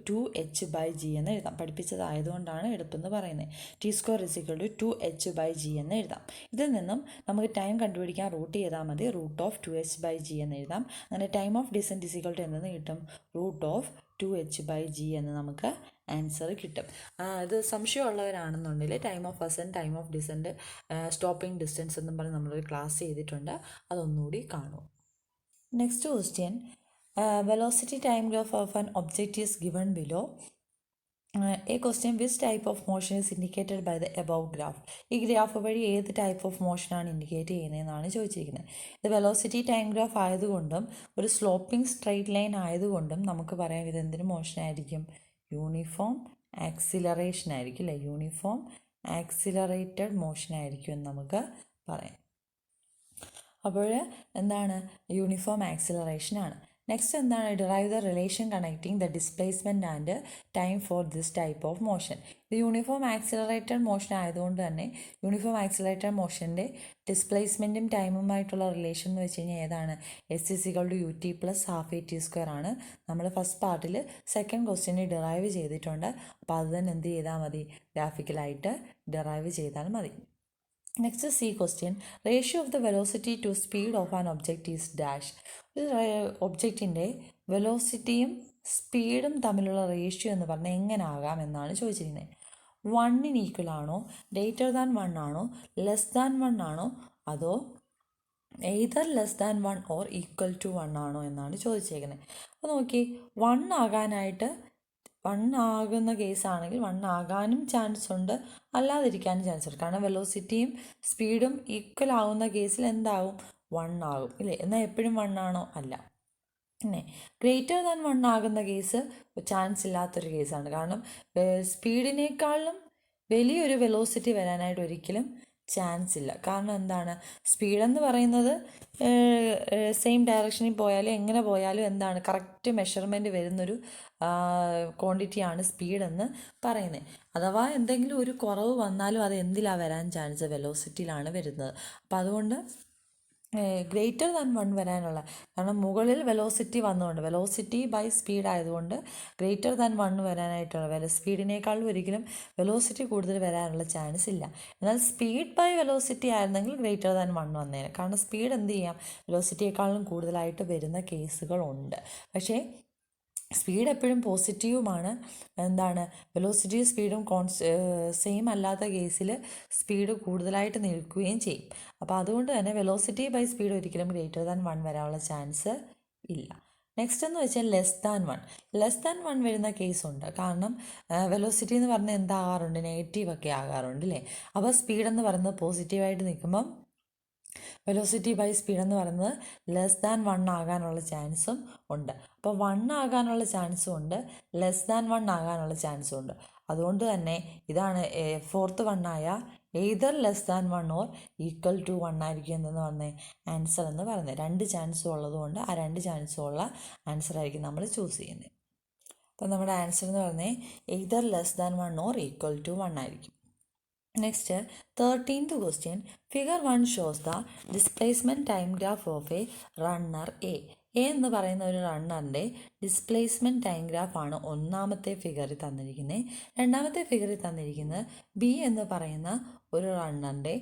2h/g എന്ന് എഴുതാം. പഠിപ്പിച്ചതായതുകൊണ്ടാണ് എളുപ്പമെന്ന് പറയുന്നത്. T² 2h/g എന്ന് എഴുതാം. ഇതിൽ നിന്നും നമുക്ക് ടൈം കണ്ടുപിടിക്കാൻ റൂട്ട് ചെയ്താൽ മതി. √2h/g എന്ന് എഴുതാം. അങ്ങനെ ടൈം ഓഫ് ഡിസെൻറ്റ് എന്തെന്ന് കിട്ടും, √2h/g എന്ന് നമുക്ക് ആൻസർ കിട്ടും. ഇത് സംശയമുള്ളവരാണെന്നുണ്ടെങ്കിൽ time of ascent, time of descent, stopping distance എന്നും പറഞ്ഞ് നമ്മളൊരു ക്ലാസ് ചെയ്തിട്ടുണ്ട്. അതൊന്നുകൂടി കാണും. Next question, velocity time graph of an object is given below. A question, which type of motion is indicated by the above graph? ഈ ഗ്രാഫ് വഴി ഏത് ടൈപ്പ് ഓഫ് മോഷനാണ് ഇൻഡിക്കേറ്റ് ചെയ്യുന്നതെന്നാണ് ചോദിച്ചിരിക്കുന്നത്. ഇത് വെലോസിറ്റി ടൈം ഗ്രാഫ് ആയതുകൊണ്ടും ഒരു സ്ലോപ്പിംഗ് സ്ട്രെയിറ്റ് ലൈൻ ആയതുകൊണ്ടും നമുക്ക് പറയാം ഇത് എന്തിനു മോഷനായിരിക്കും, യൂണിഫോം ആക്സിലറേഷൻ ആയിരിക്കും, അല്ലേ? യൂണിഫോം ആക്സിലറേറ്റഡ് മോഷൻ ആയിരിക്കും എന്ന് നമുക്ക് പറയാം. അപ്പോൾ എന്താണ്, യൂണിഫോം ആക്സിലറേഷൻ ആണ്. നെക്സ്റ്റ് എന്താണ്, derive the relation connecting the displacement and time for this type of motion. ഇത് യൂണിഫോം ആക്സിലറേറ്റഡ് മോഷൻ ആയതുകൊണ്ട് തന്നെ യൂണിഫോം ആക്സിലറേറ്റഡ് മോഷൻ്റെ ഡിസ്പ്ലേസ്മെൻറ്റും ടൈമുമായിട്ടുള്ള റിലേഷൻ എന്ന് വെച്ച് കഴിഞ്ഞാൽ ഏതാണ്, S=UT + ½ AT² ആണ്. നമ്മൾ ഫസ്റ്റ് പാർട്ടിൽ സെക്കൻഡ് ക്വസ്റ്റ്യനിൽ ഡിറൈവ് ചെയ്തിട്ടുണ്ട്. അപ്പോൾ അത് തന്നെ എന്ത് ചെയ്താൽ മതി, ഗ്രാഫിക്കലായിട്ട് ഡിറൈവ് ചെയ്താൽ മതി. Next C question, ratio of the velocity to speed of an object is dash. ഒരു ഒബ്ജക്റ്റിൻ്റെ വെലോസിറ്റിയും സ്പീഡും തമ്മിലുള്ള റേഷ്യോ എന്ന് പറഞ്ഞാൽ എങ്ങനെ ആകാം എന്നാണ് ചോദിച്ചിരിക്കുന്നത്. 1 ഈക്വൽ ആണോ, >1 ആണോ, <1 ആണോ, അതോ either <1 or equal to 1 ആണോ എന്നാണ് ചോദിച്ചേക്കുന്നത്. അപ്പോൾ നോക്കി, 1 ആകാനായിട്ട് 1 ആകുന്ന കേസാണെങ്കിൽ 1 ആകാനും ചാൻസ് ഉണ്ട്, അല്ലാതിരിക്കാനും ചാൻസ് ഉണ്ട്. കാരണം വെലോസിറ്റിയും സ്പീഡും ഈക്വൽ ആവുന്ന കേസിൽ എന്താവും, 1 ആകും, ഇല്ലേ? എന്നാൽ എപ്പോഴും 1 ആണോ, അല്ല. പിന്നെ >1 ആകുന്ന കേസ് ചാൻസ് ഇല്ലാത്തൊരു കേസാണ്. കാരണം സ്പീഡിനേക്കാളും വലിയൊരു വെലോസിറ്റി വരാനായിട്ട് ഒരിക്കലും ചാൻസ് ഇല്ല. കാരണം എന്താണ്, സ്പീഡെന്ന് പറയുന്നത് സെയിം ഡയറക്ഷനിൽ പോയാലും എങ്ങനെ പോയാലും എന്താണ്, കറക്റ്റ് മെഷർമെൻറ്റ് വരുന്നൊരു ക്വാണ്ടിറ്റിയാണ് സ്പീഡെന്ന് പറയുന്നത്. അഥവാ എന്തെങ്കിലും ഒരു കുറവ് വന്നാലും അത് എന്തിലാണ് വരാൻ ചാൻസ്, വെലോസിറ്റിയിലാണ് വരുന്നത്. അപ്പോൾ അതുകൊണ്ട് >1 വരാനുള്ള, കാരണം മുകളിൽ വെലോസിറ്റി വന്നുകൊണ്ട്, വെലോസിറ്റി ബൈ സ്പീഡ് ആയതുകൊണ്ട് >1 വരാനായിട്ടുള്ള, സ്പീഡിനേക്കാളും ഒരിക്കലും വെലോസിറ്റി കൂടുതൽ വരാനുള്ള ചാൻസ് ഇല്ല. എന്നാൽ സ്പീഡ് ബൈ വെലോസിറ്റി ആയിരുന്നെങ്കിൽ >1 വന്നേനെ. കാരണം സ്പീഡ് എന്ത് ചെയ്യാം, വെലോസിറ്റിയേക്കാളും കൂടുതലായിട്ട് വരുന്ന കേസുകളുണ്ട്. പക്ഷേ സ്പീഡ് എപ്പോഴും പോസിറ്റീവുമാണ്. എന്താണ്, വെലോസിറ്റി സ്പീഡും സെയിം അല്ലാത്ത കേസിൽ സ്പീഡ് കൂടുതലായിട്ട് നിൽക്കുകയും ചെയ്യും. അപ്പോൾ അതുകൊണ്ട് തന്നെ വെലോസിറ്റി ബൈ സ്പീഡ് ഒരിക്കലും >1 വരാനുള്ള ചാൻസ് ഇല്ല. നെക്സ്റ്റ് എന്ന് വെച്ചാൽ >1 വരുന്ന കേസുണ്ട്. കാരണം വെലോസിറ്റി എന്ന് പറഞ്ഞാൽ എന്താകാറുണ്ട്, നെഗറ്റീവ് ഒക്കെ ആകാറുണ്ട്, അല്ലേ? അപ്പോൾ സ്പീഡെന്ന് പറയുന്നത് പോസിറ്റീവായിട്ട് നിൽക്കുമ്പം വെലോസിറ്റി ബൈ സ്പീഡ് എന്ന് പറയുന്നത് <1 ആകാനുള്ള ചാൻസും ഉണ്ട്. അപ്പോൾ 1 ആകാനുള്ള ചാൻസും ഉണ്ട്, <1 ആകാനുള്ള ചാൻസും ഉണ്ട്. അതുകൊണ്ട് തന്നെ ഇതാണ് ഫോർത്ത് 1 ആയ either <1 or equal to 1 ആയിരിക്കും എന്തെന്ന് പറഞ്ഞേ ആൻസർ എന്ന് പറയുന്നത്. 2 ചാൻസും ഉള്ളതുകൊണ്ട് ആ 2 ചാൻസും ഉള്ള ആൻസർ ആയിരിക്കും നമ്മൾ ചൂസ് ചെയ്യുന്നത്. അപ്പോൾ നമ്മുടെ ആൻസർ എന്ന് പറഞ്ഞാൽ either <1 or equal to 1 ആയിരിക്കും. Next, 13th question. Figure 1 shows the displacement time graph of a runner A. A എന്ന് പറയുന്ന ഒരു റണ്ണറിൻ്റെ ഡിസ്പ്ലേസ്മെൻറ്റ് ടൈം ഗ്രാഫാണ് ഒന്നാമത്തെ ഫിഗറിൽ തന്നിരിക്കുന്നത്. രണ്ടാമത്തെ ഫിഗറിൽ തന്നിരിക്കുന്നത് ബി എന്ന് പറയുന്ന ഒരു റണ്ണറിൻ്റെ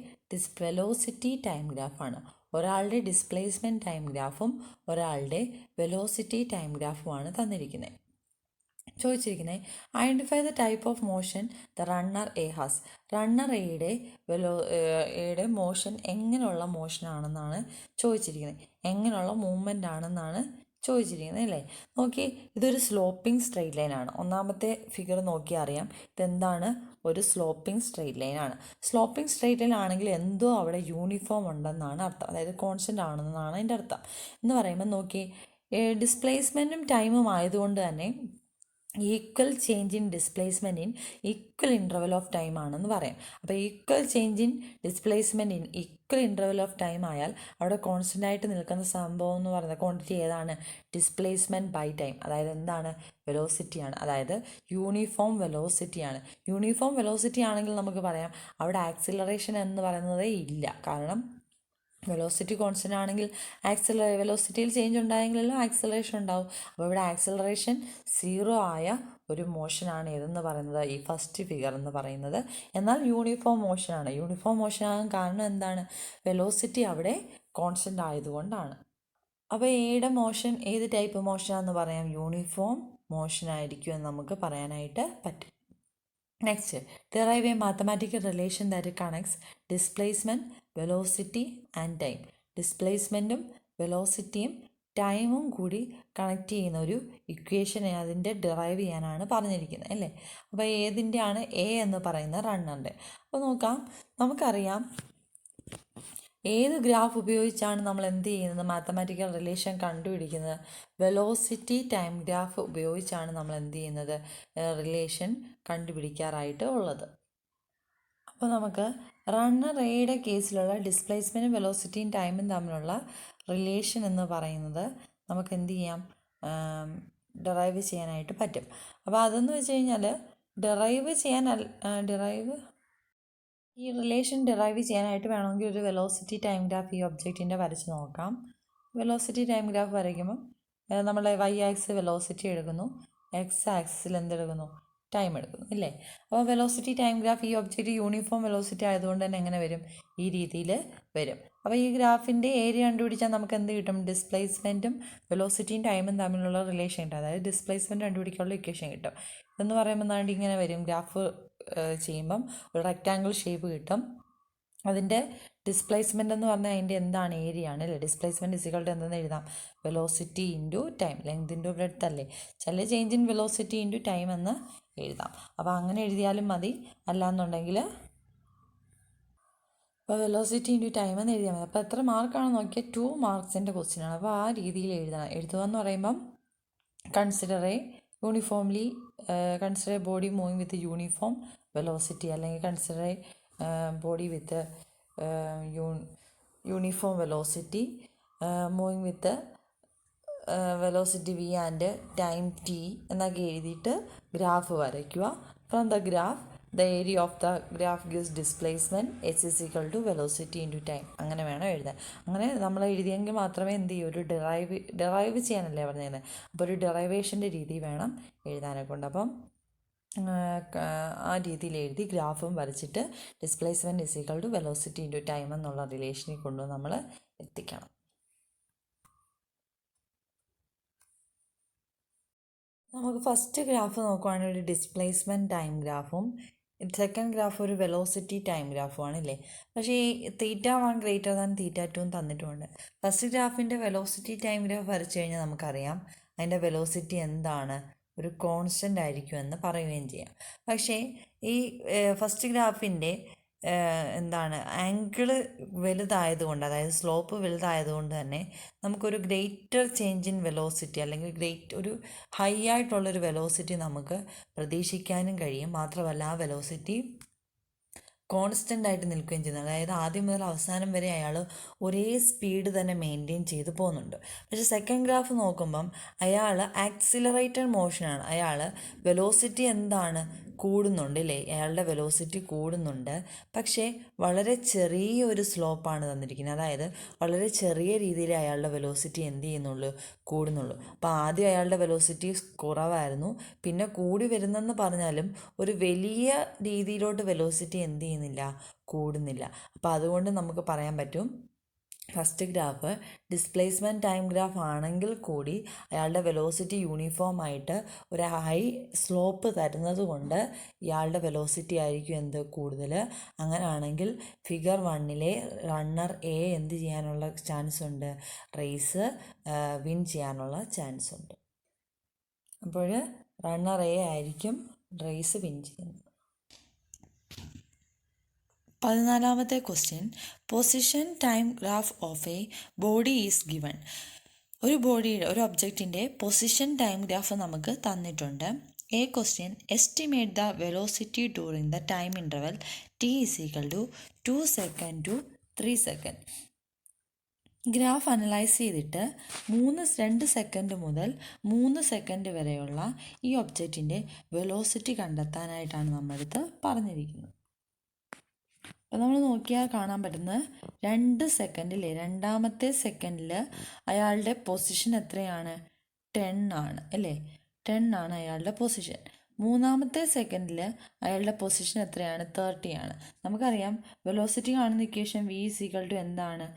വെലോസിറ്റി ടൈം ഗ്രാഫാണ്. ഒരാളുടെ ഡിസ്പ്ലേസ്മെൻറ്റ് ടൈം ഗ്രാഫും ഒരാളുടെ വെലോസിറ്റി ടൈം ഗ്രാഫുമാണ് തന്നിരിക്കുന്നത്. ചോദിച്ചിരിക്കുന്നത് identify the type of motion the runner A has. Runner എയുടെ മോഷൻ എങ്ങനെയുള്ള മോഷനാണെന്നാണ് ചോദിച്ചിരിക്കുന്നത്, എങ്ങനെയുള്ള മൂവ്മെൻ്റ് ആണെന്നാണ് ചോദിച്ചിരിക്കുന്നത് അല്ലേ. നോക്കി, ഇതൊരു സ്ലോപ്പിംഗ് സ്ട്രെയിറ്റ് ലൈനാണ്. ഒന്നാമത്തെ ഫിഗർ നോക്കിയാൽ അറിയാം ഇതെന്താണ്, ഒരു സ്ലോപ്പിംഗ് സ്ട്രെയിറ്റ് ലൈനാണ്. സ്ലോപ്പിംഗ് സ്ട്രെയിറ്റ് ലൈൻ ആണെങ്കിൽ എന്തോ അവിടെ യൂണിഫോം ഉണ്ടെന്നാണ് അർത്ഥം, അതായത് കോൺസ്റ്റൻ്റ് ആണെന്നാണ് അതിൻ്റെ അർത്ഥം. എന്ന് പറയുമ്പോൾ നോക്കി, ഡിസ്പ്ലേസ്മെൻറ്റും ടൈമും ആയതുകൊണ്ട് തന്നെ equal change in displacement in equal interval of time ആണെന്ന് പറയാം. അപ്പോൾ equal change in displacement in equal interval of time ആയാൽ അവിടെ കോൺസ്റ്റൻ്റ് ആയിട്ട് നിൽക്കുന്ന സംഭവം എന്ന് പറയുന്നത് ക്വാണ്ടിറ്റി ഏതാണ്, ഡിസ്പ്ലേസ്മെൻറ്റ് ബൈ ടൈം, അതായത് എന്താണ്, വെലോസിറ്റിയാണ്, അതായത് യൂണിഫോം വെലോസിറ്റിയാണ്. യൂണിഫോം വെലോസിറ്റി ആണെങ്കിൽ നമുക്ക് പറയാം അവിടെ ആക്സിലറേഷൻ എന്ന് പറയുന്നതേ ഇല്ല, കാരണം വെലോസിറ്റി കോൺസ്റ്റൻ്റ് ആണെങ്കിൽ വെലോസിറ്റിയിൽ ചേഞ്ച് ഉണ്ടായെങ്കിലല്ലോ ആക്സിലറേഷൻ ഉണ്ടാവും. അപ്പോൾ ഇവിടെ ആക്സിലറേഷൻ 0 ആയ ഒരു മോഷനാണ് ഏതെന്ന് പറയുന്നത്, ഈ ഫസ്റ്റ് ഫിഗർ എന്ന് പറയുന്നത്. എന്നാൽ യൂണിഫോം മോഷനാണ്. യൂണിഫോം മോഷൻ ആകാൻ കാരണം എന്താണ്, വെലോസിറ്റി അവിടെ കോൺസ്റ്റൻ്റ് ആയതുകൊണ്ടാണ്. അപ്പോൾ എയുടെ മോഷൻ ഏത് ടൈപ്പ് മോഷനാണെന്ന് പറയാം, യൂണിഫോം മോഷൻ ആയിരിക്കും എന്ന് നമുക്ക് പറയാനായിട്ട് പറ്റും. Next, derive a mathematical relation that connects displacement, velocity and time. ഡിസ്പ്ലേസ്മെൻറ്റും വെലോസിറ്റിയും ടൈമും കൂടി കണക്ട് ചെയ്യുന്ന ഒരു ഇക്വേഷൻ അതിൻ്റെ ഡിറൈവ് ചെയ്യാനാണ് പറഞ്ഞിരിക്കുന്നത് അല്ലേ. അപ്പോൾ ഏതിൻ്റെയാണ് എ എന്ന് പറയുന്ന റണ്ണറിൻ്റെ. അപ്പോൾ നോക്കാം, നമുക്കറിയാം ഏത് ഗ്രാഫ് ഉപയോഗിച്ചാണ് നമ്മൾ എന്ത് ചെയ്യുന്നത്, മാത്തമാറ്റിക്കൽ റിലേഷൻ കണ്ടുപിടിക്കുന്നത്, വെലോസിറ്റി ടൈം ഗ്രാഫ് ഉപയോഗിച്ചാണ് നമ്മൾ എന്ത് ചെയ്യുന്നത്, റിലേഷൻ കണ്ടുപിടിക്കാറായിട്ട് ഉള്ളത്. അപ്പോൾ നമുക്ക് റണ്ണർ എയുടെ കേസിലുള്ള ഡിസ്പ്ലേസ്മെൻറ്റും വെലോസിറ്റിയും ടൈമും തമ്മിലുള്ള റിലേഷൻ എന്ന് പറയുന്നത് നമുക്ക് എന്ത് ചെയ്യാം, ഡിറൈവ് ചെയ്യാനായിട്ട് പറ്റും. അപ്പോൾ അതെന്ന് വെച്ച് കഴിഞ്ഞാൽ ഈ റിലേഷൻ ഡിറൈവ് ചെയ്യാനായിട്ട് വേണമെങ്കിൽ ഒരു വെലോസിറ്റി ടൈം ഗ്രാഫ് ഈ ഒബ്ജക്റ്റിൻ്റെ വരച്ച് നോക്കാം. വെലോസിറ്റി ടൈം ഗ്രാഫ് വരയ്ക്കുമ്പം നമ്മൾ വൈ ആക്സിസ് വെലോസിറ്റി എടുക്കുന്നു, എക്സ് ആക്സിസിൽ എന്തെടുക്കുന്നു, ടൈം എടുക്കുന്നു ഇല്ലേ. അപ്പോൾ വെലോസിറ്റി ടൈം ഗ്രാഫ് ഈ ഒബ്ജക്റ്റ് യൂണിഫോം വെലോസിറ്റി ആയതുകൊണ്ട് തന്നെ എങ്ങനെ വരും, ഈ രീതിയിൽ വരും. അപ്പോൾ ഈ ഗ്രാഫിൻ്റെ ഏരിയ കണ്ടുപിടിച്ചാൽ നമുക്ക് എന്ത് കിട്ടും, ഡിസ്പ്ലേസ്മെൻറ്റും വെലോസിറ്റിയും ടൈമും തമ്മിലുള്ള റിലേഷൻ കിട്ടും, അതായത് ഡിസ്പ്ലേസ്മെൻറ്റ് കണ്ടുപിടിക്കാനുള്ള ഇക്വേഷൻ കിട്ടും. ഇതെന്ന് പറയുമ്പോൾ എന്താണ്ട് ഇങ്ങനെ വരും, ഗ്രാഫ് ചെയ്യുമ്പം ഒരു റെക്റ്റാങ്കിൾ ഷേപ്പ് കിട്ടും. അതിൻ്റെ ഡിസ്പ്ലേസ്മെൻ്റ് എന്ന് പറഞ്ഞാൽ അതിൻ്റെ എന്താണ്, ഏരിയ ആണ് അല്ലേ. ഡിസ്പ്ലേസ്മെൻറ്റ് ഇസിക്വൽ ടു എന്തെന്ന് എഴുതാം, velocity into time, length into breadth അല്ലേ, ചില change in velocity into time എന്ന് എഴുതാം. അപ്പോൾ അങ്ങനെ എഴുതിയാലും മതി, അല്ലാന്നുണ്ടെങ്കിൽ അപ്പോൾ വെലോസിറ്റി ഇൻറ്റു ടൈം എന്ന് എഴുതിയാൽ മതി. അപ്പോൾ എത്ര മാർക്കാണെന്ന് നോക്കിയാൽ 2 മാർക്സിൻ്റെ ക്വസ്റ്റ്യനാണ്. അപ്പോൾ ആ രീതിയിൽ എഴുതണം. എഴുതുക എന്ന് പറയുമ്പം consider a body moving with uniform velocity, അല്ലെങ്കിൽ consider a body with uniform velocity moving with velocity V and time T എന്നൊക്കെ എഴുതിയിട്ട് ഗ്രാഫ് വരയ്ക്കുക. From the graph the area of the graph gives displacement H is equal to velocity into time. അങ്ങനെ വേണം എഴുതാൻ. അങ്ങനെ നമ്മൾ എഴുതിയെങ്കിൽ മാത്രമേ എന്ത് ചെയ്യൂ, ഒരു ഡിറൈവ് ചെയ്യാനല്ലേ പറഞ്ഞത്. അപ്പോൾ ഒരു ഡെറൈവേഷൻ്റെ രീതി വേണം എഴുതാനൊക്കെ ഉണ്ട്. അപ്പം ആ രീതിയിൽ എഴുതി ഗ്രാഫും വരച്ചിട്ട് displacement is equal to velocity into time എന്നുള്ള റിലേഷനിൽ കൊണ്ട് നമ്മൾ എത്തിക്കണം. നമുക്ക് ഫസ്റ്റ് ഗ്രാഫ് നോക്കുവാണെങ്കിൽ ഒരു ഡിസ്പ്ലേസ്മെൻറ്റ് ടൈം ഗ്രാഫും സെക്കൻഡ് ഗ്രാഫ് ഒരു വെലോസിറ്റി ടൈം ഗ്രാഫുമാണ് ഇല്ലേ. പക്ഷേ ഈ θ1 ഗ്രേറ്റർ ദാൻ θ2 തന്നിട്ടുമുണ്ട്. ഫസ്റ്റ് ഗ്രാഫിൻ്റെ വെലോസിറ്റി ടൈം ഗ്രാഫ് വരച്ചു കഴിഞ്ഞാൽ നമുക്കറിയാം അതിൻ്റെ വെലോസിറ്റി എന്താണ്, ഒരു കോൺസ്റ്റൻ്റ് ആയിരിക്കുമെന്ന് പറയുകയും ചെയ്യാം. പക്ഷേ ഈ ഫസ്റ്റ് ഗ്രാഫിൻ്റെ എന്താണ് ആംഗിള് വലുതായതുകൊണ്ട്, അതായത് സ്ലോപ്പ് വലുതായതുകൊണ്ട് തന്നെ നമുക്കൊരു ഗ്രേറ്റർ ചേഞ്ച് ഇൻ വെലോസിറ്റി, അല്ലെങ്കിൽ ഒരു ഹൈ ആയിട്ടുള്ളൊരു വെലോസിറ്റി നമുക്ക് പ്രതീക്ഷിക്കാനും കഴിയും. മാത്രമല്ല ആ വെലോസിറ്റി കോൺസ്റ്റൻ്റ് ആയിട്ട് നിൽക്കുകയും ചെയ്യുന്നത്, അതായത് ആദ്യം മുതൽ അവസാനം വരെ അയാൾ ഒരേ സ്പീഡ് തന്നെ മെയിൻറ്റെയിൻ ചെയ്ത് പോകുന്നുണ്ട്. പക്ഷേ സെക്കൻഡ് ഗ്രാഫ് നോക്കുമ്പം അയാൾ ആക്സിലറേറ്റഡ് മോഷനാണ്. അയാൾ വെലോസിറ്റി എന്താണ്, കൂടുന്നുണ്ട് അല്ലേ, അയാളുടെ വെലോസിറ്റി കൂടുന്നുണ്ട്. പക്ഷേ വളരെ ചെറിയൊരു സ്ലോപ്പാണ് തന്നിരിക്കുന്നത്. അതായത് വളരെ ചെറിയ രീതിയിൽ അയാളുടെ വെലോസിറ്റി എന്ത് ചെയ്യുന്നുള്ളൂ, കൂടുന്നുള്ളൂ. അപ്പോൾ ആദ്യം അയാളുടെ വെലോസിറ്റി കുറവായിരുന്നു, പിന്നെ കൂടി വരുന്നെന്ന് പറഞ്ഞാലും ഒരു വലിയ രീതിയിലോട്ട് വെലോസിറ്റി എന്ത് ചെയ്യുന്നില്ല, കൂടുന്നില്ല. അപ്പോൾ അതുകൊണ്ട് നമുക്ക് പറയാൻ പറ്റും first graph displacement time graph ആണെങ്കിൽ കൂടി അയാളുടെ വെലോസിറ്റി യൂണിഫോം ആയിട്ട് ഒരു ഹൈ സ്ലോപ്പ് തരുന്നത് കൊണ്ട് ഇയാളുടെ വെലോസിറ്റി ആയിരിക്കും എന്ത് കൂടുതൽ. അങ്ങനെയാണെങ്കിൽ ഫിഗർ 1 റണ്ണർ എ എന്ത് ചെയ്യാനുള്ള ചാൻസ് ഉണ്ട്, റേസ് വിൻ ചെയ്യാനുള്ള ചാൻസ് ഉണ്ട്. അപ്പോൾ റണ്ണർ എ ആയിരിക്കും റേസ് വിൻ ചെയ്യുന്നത്. 14ാമത്തെ question, position time graph of a body is given. ഒരു ഒബ്ജക്റ്റിൻ്റെ പൊസിഷൻ ടൈം ഗ്രാഫ് നമുക്ക് തന്നിട്ടുണ്ട്. A question, estimate the velocity during the time interval t = 2 second to 3 second. Graph analyse ചെയ്തിട്ട് 2 സെക്കൻഡ് മുതൽ 3 സെക്കൻഡ് വരെയുള്ള ഈ ഒബ്ജക്റ്റിൻ്റെ വെലോസിറ്റി കണ്ടെത്താനായിട്ടാണ് നമ്മളടുത്ത് പറഞ്ഞിരിക്കുന്നത്. അപ്പോൾ നമ്മൾ നോക്കിയാൽ കാണാൻ പറ്റുന്നത് 2 സെക്കൻഡിൽ, രണ്ടാമത്തെ സെക്കൻഡിൽ അയാളുടെ പൊസിഷൻ എത്രയാണ്, 10 ആണ് അല്ലേ, 10 ആണ് അയാളുടെ പൊസിഷൻ. മൂന്നാമത്തെ സെക്കൻഡിൽ അയാളുടെ പൊസിഷൻ എത്രയാണ്, 30 ആണ്. നമുക്കറിയാം വെലോസിറ്റി കാണുന്ന ഇക്വേഷൻ v = എന്താണ്,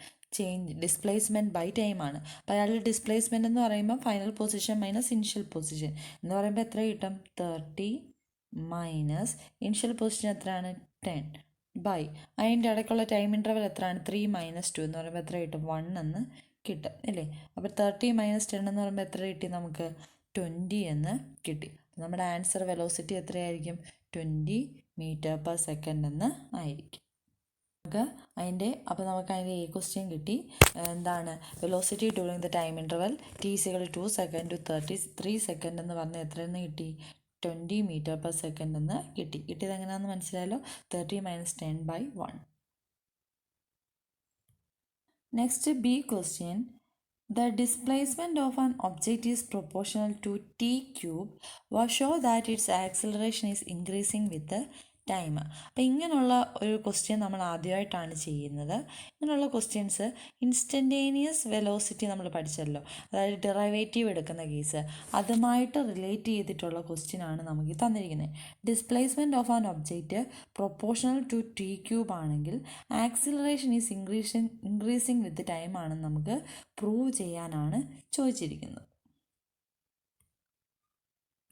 ഡിസ്പ്ലേസ്മെൻറ്റ് ബൈ ടൈം ആണ്. അപ്പോൾ അയാളുടെ ഡിസ്പ്ലേസ്മെൻറ്റ് എന്ന് പറയുമ്പോൾ final position minus initial position എന്ന് പറയുമ്പോൾ എത്ര കിട്ടും, 30 മൈനസ് ഇനിഷ്യൽ പൊസിഷൻ എത്രയാണ്, 10 ബൈ അതിൻ്റെ ഇടയ്ക്കുള്ള ടൈം ഇൻ്റർവൽ എത്രയാണ്, 3 - 2 എന്ന് പറയുമ്പോൾ എത്ര കിട്ടും, 1 എന്ന് കിട്ടും അല്ലേ. അപ്പോൾ 30 - 10 എന്ന് പറയുമ്പോൾ എത്ര കിട്ടി നമുക്ക്, 20 എന്ന് കിട്ടി. നമ്മുടെ ആൻസർ വെലോസിറ്റി എത്രയായിരിക്കും, 20 m/s എന്ന് ആയിരിക്കും. അപ്പോൾ നമുക്ക് അതിൻ്റെ എ ക്വസ്റ്റ്യൻ കിട്ടി. എന്താണ് velocity during the time interval t = 2 second to 33 second എന്ന് പറഞ്ഞാൽ എത്രയെന്ന് കിട്ടി, 20 m/s എന്ന് കിട്ടി. കിട്ടിയത് എങ്ങനെയാണെന്ന് മനസ്സിലായല്ലോ, 30 - 10/1. Next B question, the displacement of an object is proportional to t³ was show that its acceleration is increasing with the time. അപ്പോൾ ഇങ്ങനെയുള്ള ഒരു ക്വസ്റ്റ്യൻ നമ്മൾ ആദ്യമായിട്ടാണ് ചെയ്യുന്നത്. ഇങ്ങനെയുള്ള ക്വസ്റ്റ്യൻസ് ഇൻസ്റ്റൻറ്റേനിയസ് വെലോസിറ്റി നമ്മൾ പഠിച്ചല്ലോ, അതായത് ഡെറിവേറ്റീവ് എടുക്കുന്ന കേസ്, അതുമായിട്ട് റിലേറ്റ് ചെയ്തിട്ടുള്ള ക്വസ്റ്റ്യനാണ് നമുക്ക് തന്നിരിക്കുന്നത്. Displacement of an object proportional to t³ ആണെങ്കിൽ acceleration is increasing with time ആണെന്ന് നമുക്ക് പ്രൂവ് ചെയ്യാനാണ് ചോദിച്ചിരിക്കുന്നത്.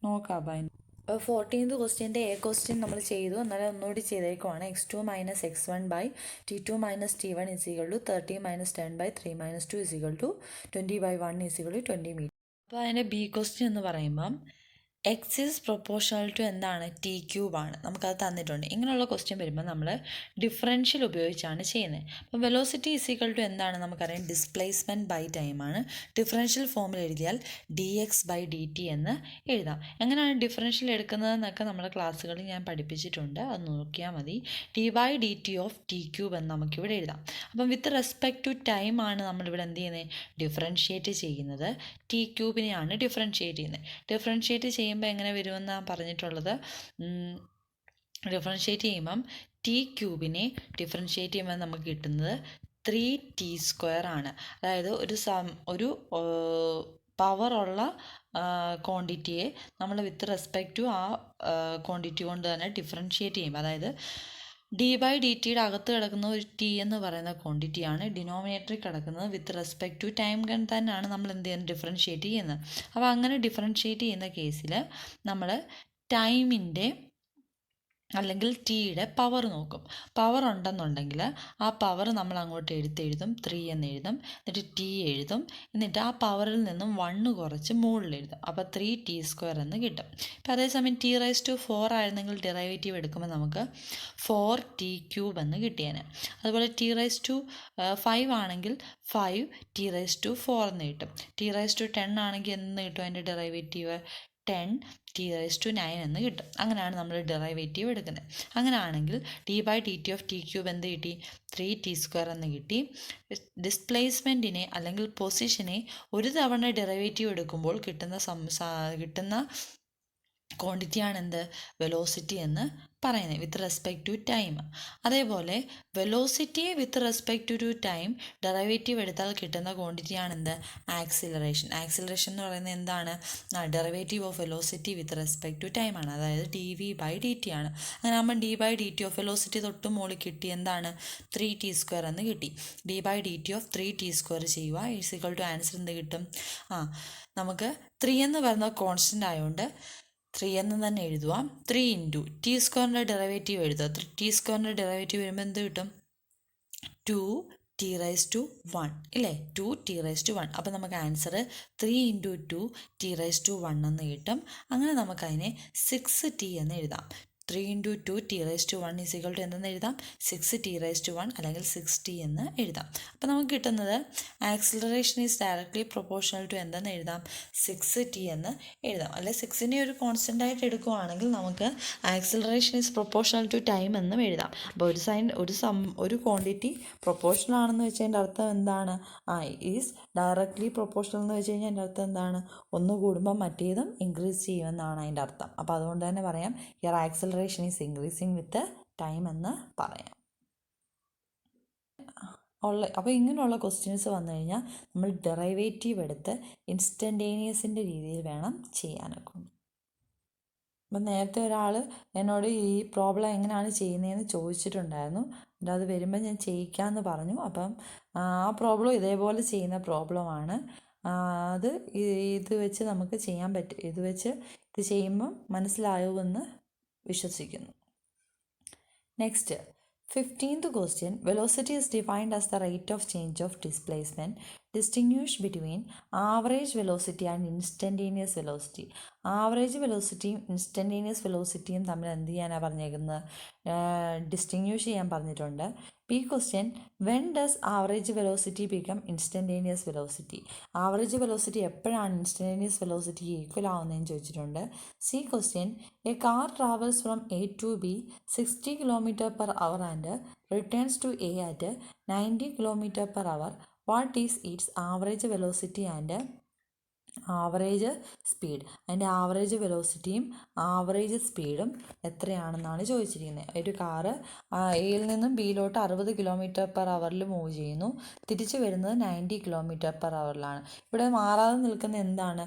നോക്കാം. 14th ക്വസ്റ്റ്യൻ്റെ എ ക്വസ്റ്റ്യൻ നമ്മൾ ചെയ്തു, എന്നാലും ഒന്നുകൂടി ചെയ്തേക്കുവാണ്. x2 - x1/t2 - t1 = 30 - 10/3 - 2 = 20/1 = 20 metre. അപ്പോൾ അതിൻ്റെ ബി ക്വസ്റ്റ്യൻ എന്ന് പറയുമ്പം എക്സ് ഈസ് പ്രൊപ്പോർഷണൽ ടു എന്താണ്, t³ ആണ്. നമുക്കത് തന്നിട്ടുണ്ട്. ഇങ്ങനെയുള്ള ക്വസ്റ്റ്യൻ വരുമ്പോൾ നമ്മൾ ഡിഫറൻഷ്യൽ ഉപയോഗിച്ചാണ് ചെയ്യുന്നത്. അപ്പോൾ വെലോസിറ്റി = എന്താണ് നമുക്കറിയാം, ഡിസ്പ്ലേസ്മെൻറ്റ് ബൈ ടൈം ആണ്. ഡിഫറൻഷ്യൽ ഫോമിൽ എഴുതിയാൽ dx/dt എന്ന് എഴുതാം. എങ്ങനെയാണ് ഡിഫറൻഷ്യൽ എടുക്കുന്നതെന്നൊക്കെ നമ്മുടെ ക്ലാസ്സുകളിൽ ഞാൻ പഠിപ്പിച്ചിട്ടുണ്ട്, അത് നോക്കിയാൽ മതി. d/dt ഓഫ് t³ എന്ന് നമുക്കിവിടെ എഴുതാം. അപ്പം വിത്ത് റെസ്പെക്ട് ടു ടൈം ആണ് നമ്മളിവിടെ എന്ത് ചെയ്യുന്നത്, ഡിഫറൻഷ്യേറ്റ് ചെയ്യുന്നത്. t³ ഡിഫറൻഷ്യേറ്റ് ചെയ്യുന്നത്. ഡിഫറൻഷ്യേറ്റ് ചെയ്യുമ്പോൾ എങ്ങനെ വരുമെന്നാണ് പറഞ്ഞിട്ടുള്ളത്. ഡിഫറൻഷ്യേറ്റ് ചെയ്യുമ്പം t³ ഡിഫറൻഷ്യേറ്റ് ചെയ്യുമ്പോൾ നമുക്ക് കിട്ടുന്നത് 3t² ആണ്. അതായത് ഒരു പവറുള്ള ക്വാണ്ടിറ്റിയെ നമ്മൾ വിത്ത് റെസ്പെക്റ്റ് ടു ആ ക്വാണ്ടിറ്റി കൊണ്ട് തന്നെ ഡിഫറൻഷ്യേറ്റ് ചെയ്യുമ്പോൾ, അതായത് d/dtയുടെ അകത്ത് കിടക്കുന്ന ഒരു t എന്ന് പറയുന്ന ക്വാണ്ടിറ്റിയാണ്, ഡിനോമിനേറ്ററിൽ കിടക്കുന്നത് വിത്ത് റെസ്പെക്ട് ടു ടൈം തന്നെയാണ് നമ്മൾ എന്ത് ചെയ്യുന്നത്, ഡിഫറൻഷ്യേറ്റ് ചെയ്യുന്നത്. അപ്പോൾ അങ്ങനെ ഡിഫറൻഷ്യേറ്റ് ചെയ്യുന്ന കേസിൽ നമ്മൾ ടൈമിൻ്റെ അല്ലെങ്കിൽ ടിയുടെ പവർ നോക്കും. പവർ ഉണ്ടെന്നുണ്ടെങ്കിൽ ആ പവർ നമ്മൾ അങ്ങോട്ട് എഴുതും, 3 എന്ന് എഴുതും, എന്നിട്ട് ടി എഴുതും, എന്നിട്ട് ആ പവറിൽ നിന്നും 1 കുറച്ച് മുകളിൽ എഴുതും. അപ്പോൾ 3t² എന്ന് കിട്ടും. ഇപ്പോൾ അതേസമയം t⁴ ആയിരുന്നെങ്കിൽ ഡെറിവേറ്റീവ് എടുക്കുമ്പോൾ നമുക്ക് 4t³ എന്ന് കിട്ടിയേനെ. അതുപോലെ t⁵ ആണെങ്കിൽ 5t⁴ എന്ന് കിട്ടും. t⁻10 ആണെങ്കിൽ എന്ന് കിട്ടും അതിൻ്റെ ഡെറിവേറ്റീവ്, 10t⁹ എന്ന് കിട്ടും. അങ്ങനെയാണ് നമ്മൾ ഡെറിവേറ്റീവ് എടുക്കുന്നത്. അങ്ങനെയാണെങ്കിൽ d/dt ഓഫ് t³ എന്ത് കിട്ടി, 3t² എന്ന് കിട്ടി. ഡിസ്പ്ലേസ്മെൻറ്റിനെ അല്ലെങ്കിൽ പൊസിഷനെ ഒരു തവണ ഡെറിവേറ്റീവ് എടുക്കുമ്പോൾ കിട്ടുന്ന ക്വാണ്ടിറ്റിയാണ് എന്ത് വെലോസിറ്റി എന്ന് പറയുന്നത് വിത്ത് റെസ്പെക്ട് ടു ടൈം. അതേപോലെ വെലോസിറ്റിയെ with respect to time derivative എടുത്താൽ കിട്ടുന്ന ക്വാണ്ടിറ്റിയാണ് എന്ത് ആക്സിലറേഷൻ. ആക്സിലറേഷൻ എന്ന് പറയുന്നത് എന്താണ്? Derivative of velocity with respect to time ആണ്, അതായത് dv/dt ആണ്. അങ്ങനെ നമ്മൾ d/dt ഓഫ് വെലോസിറ്റി തൊട്ട് മുകളിൽ കിട്ടി എന്താണ് 3t² എന്ന് കിട്ടി. d/dt ഓഫ് 3t² ചെയ്യുക ഈസിക്വൽ ടു ആൻസർ എന്ത് കിട്ടും? നമുക്ക് 3 എന്ന് പറയുന്ന കോൺസ്റ്റൻ്റ് ആയതുകൊണ്ട് 3 എന്ന് തന്നെ എഴുതുക. 3 ഇൻറ്റു t² ഡെറിവേറ്റീവ് എഴുതുക. t² ഡെറിവേറ്റീവ് വരുമ്പോൾ എന്ത് കിട്ടും? 2t⁻1 ഇല്ലേ? 2t⁻1. അപ്പോൾ നമുക്ക് ആൻസർ 3 ഇൻറ്റു 2t⁻1 എന്ന് കിട്ടും. അങ്ങനെ നമുക്കതിനെ 6t എന്ന് എഴുതാം. 3 ഇൻറ്റു 2t⁻1 ഈസിക്വൽ ടു എന്തെന്ന് എഴുതാം? 6t⁻1 അല്ലെങ്കിൽ 6t എന്ന് എഴുതാം. അപ്പോൾ നമുക്ക് കിട്ടുന്നത് acceleration is directly proportional to എന്തെന്ന് എഴുതാം? 6t എന്ന് എഴുതാം. അല്ലെ 6നെ ഒരു കോൺസ്റ്റൻ്റ് ആയിട്ട് എടുക്കുകയാണെങ്കിൽ നമുക്ക് acceleration is proportional to time എന്നും എഴുതാം. അപ്പോൾ ഒരു ക്വാണ്ടിറ്റി പ്രൊപ്പോർഷണൽ ആണെന്ന് വെച്ചതിൻ്റെ അർത്ഥം എന്താണ്? ഈസ് ഡയറക്ട്ലി പ്രൊപ്പോർഷണൽ എന്ന് വെച്ച് കഴിഞ്ഞാൽ അതിൻ്റെ അർത്ഥം എന്താണ്? ഒന്ന് കൂടുമ്പോൾ മറ്റേതും ഇൻക്രീസ് ചെയ്യുമെന്നാണ് അതിൻ്റെ അർത്ഥം. അപ്പോൾ അതുകൊണ്ട് തന്നെ പറയാം here acceleration is increasing with time എന്ന് പറയാം. അപ്പോൾ ഇങ്ങനെയുള്ള ക്വസ്റ്റ്യൻസ് വന്നു കഴിഞ്ഞാൽ നമ്മൾ ഡെറിവേറ്റീവ് എടുത്ത് ഇൻസ്റ്റൻറ്റേനിയസിൻ്റെ രീതിയിൽ വേണം ചെയ്യാനൊക്കെ. അപ്പം നേരത്തെ ഒരാൾ എന്നോട് ഈ പ്രോബ്ലം എങ്ങനെയാണ് ചെയ്യുന്നതെന്ന് ചോദിച്ചിട്ടുണ്ടായിരുന്നു. അത് വരുമ്പോൾ ഞാൻ ചെയ്യിക്കാമെന്ന് പറഞ്ഞു. അപ്പം ആ പ്രോബ്ലം ഇതേപോലെ ചെയ്യുന്ന പ്രോബ്ലമാണ്. അത് ഇത് വെച്ച് നമുക്ക് ചെയ്യാൻ പറ്റും. ഇത് ചെയ്യുമ്പം മനസ്സിലാവുമെന്ന് വിശ്വസിക്കുന്നു. Next 15th question. Velocity is defined as the rate of change of displacement. Distinguish between average velocity and instantaneous velocity. Average വെലോസിറ്റിയും ഇൻസ്റ്റൻറ്റേനിയസ് വെലോസിറ്റിയും തമ്മിൽ എന്ത് ചെയ്യാനാണ് പറഞ്ഞേക്കുന്നത്? ഡിസ്റ്റിങ്വിഷ് ചെയ്യാൻ പറഞ്ഞിട്ടുണ്ട്. ഈ question when does average velocity become instantaneous velocity? Average velocity എപ്പോഴാണ് ഇൻസ്റ്റൻറ്റേനിയസ് വെലോസിറ്റി ഈക്വൽ ആവുന്നതെന്ന് ചോദിച്ചിട്ടുണ്ട്. C question a car travels from A to B 60 km/h and returns to A at 90 km/h. What is its average velocity and average speed? അതിൻ്റെ ആവറേജ് വെലോസിറ്റിയും ആവറേജ് സ്പീഡും എത്രയാണെന്നാണ് ചോദിച്ചിരിക്കുന്നത്. ഒരു കാറ് എയിൽ നിന്നും ബിയിലോട്ട് 60 km/h മൂവ് ചെയ്യുന്നു. തിരിച്ചു വരുന്നത് 90 km/h. ഇവിടെ മാറാതെ നിൽക്കുന്ന എന്താണ്?